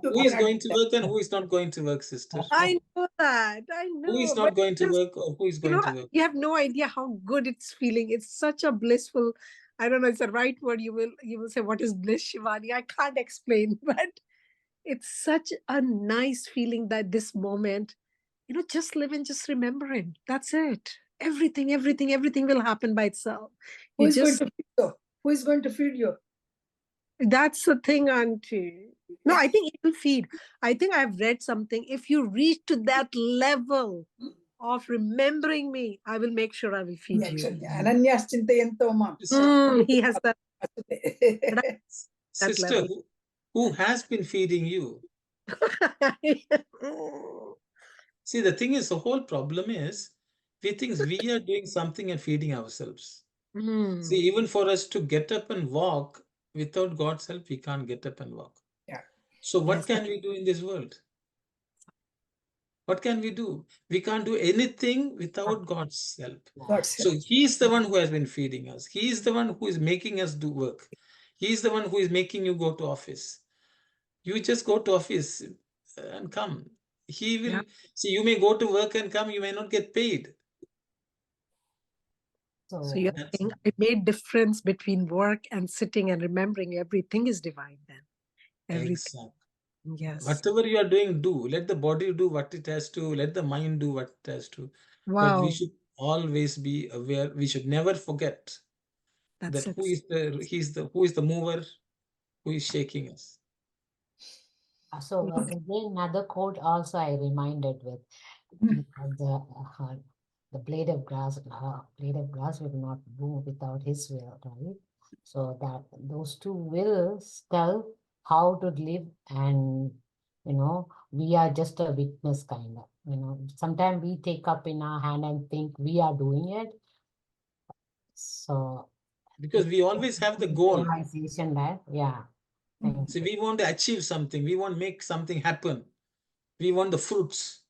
Who is going to work and who is not going to work, sister? I know that. I know. Who is not but going to just, work or who is you going know, to work? you have no idea how good it's feeling. It's such a blissful, I don't know, it's the right word. You will say, what is bliss, Shivani? I can't explain, but it's such a nice feeling that this moment, you know, just live and just remember him. That's it. Everything will happen by itself. Who You is going just, to feed you? Who is going to feed you? that's the thing, Auntie. No, I think it will feed. I think I've read something. If you reach to that level of remembering me, I will make sure I will feed you. Ananyas Chintayanto Mam. He has that, that Sister, level. who has been feeding you? See, the thing is, the whole problem is, we think we are doing something and feeding ourselves. See, even for us to get up and walk, without God's help, we can't get up and walk. Yeah. So what Yes. can we do in this world? What can we do? We can't do anything without God's help. God's So help. He is the one who has been feeding us. He is the one who is making us do work. He is the one who is making you go to office. You just go to office and come. He will see, you may go to work and come, you may not get paid. So you're That's saying I made difference between work and sitting and remembering everything is divine then. Everything. exactly. Yes. Whatever you are doing, do. Let the body do what it has to. Let the mind do what it has to. But we Wow. should always be aware. We should never forget That's that it. who is the mover, who is shaking us. So again, another quote also I reminded with the blade of grass will not move without his will, right? So that those two wills tell how to live, and you know, we are just a witness kind of, you know, sometimes we take up in our hand and think we are doing it. So Because we always have the goal. realization that, yeah. See, we want to achieve something. We want to make something happen. We want the fruits.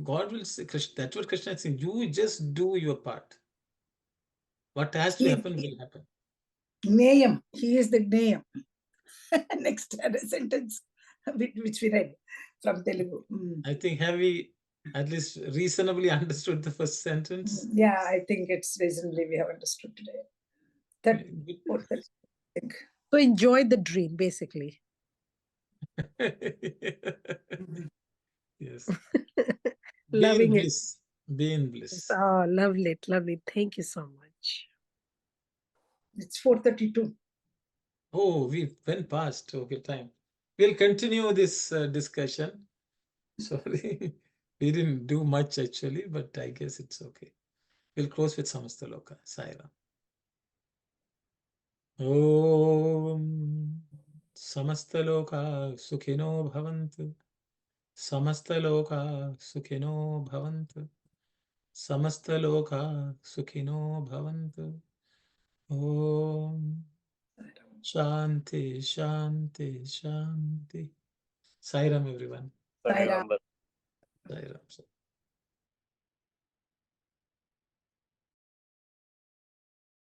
God will say, that's what Krishna is saying. You just do your part. What has to happen will happen. Gnayam. He is the Gnayam. Next sentence, which we read from Telugu. I think, have we at least reasonably understood the first sentence? Yeah, I think it's reasonably we have understood today. That, I think. So enjoy the dream, basically. Yes. Loving be in it. bliss. Be in bliss. Oh, lovely, lovely. Thank you so much. It's 4:32. Oh, we went past. Okay, time. We'll continue this discussion. Sorry, we didn't do much actually, but I guess it's okay. We'll close with Samastaloka. Saira. Om Samastaloka Sukhino Bhavantu. Samastaloka Sukhino Bhavantu. Samastaloka Sukhino Bhavantu. Om Shanti, Shanti, Shanti. Sairam, everyone. Sairam.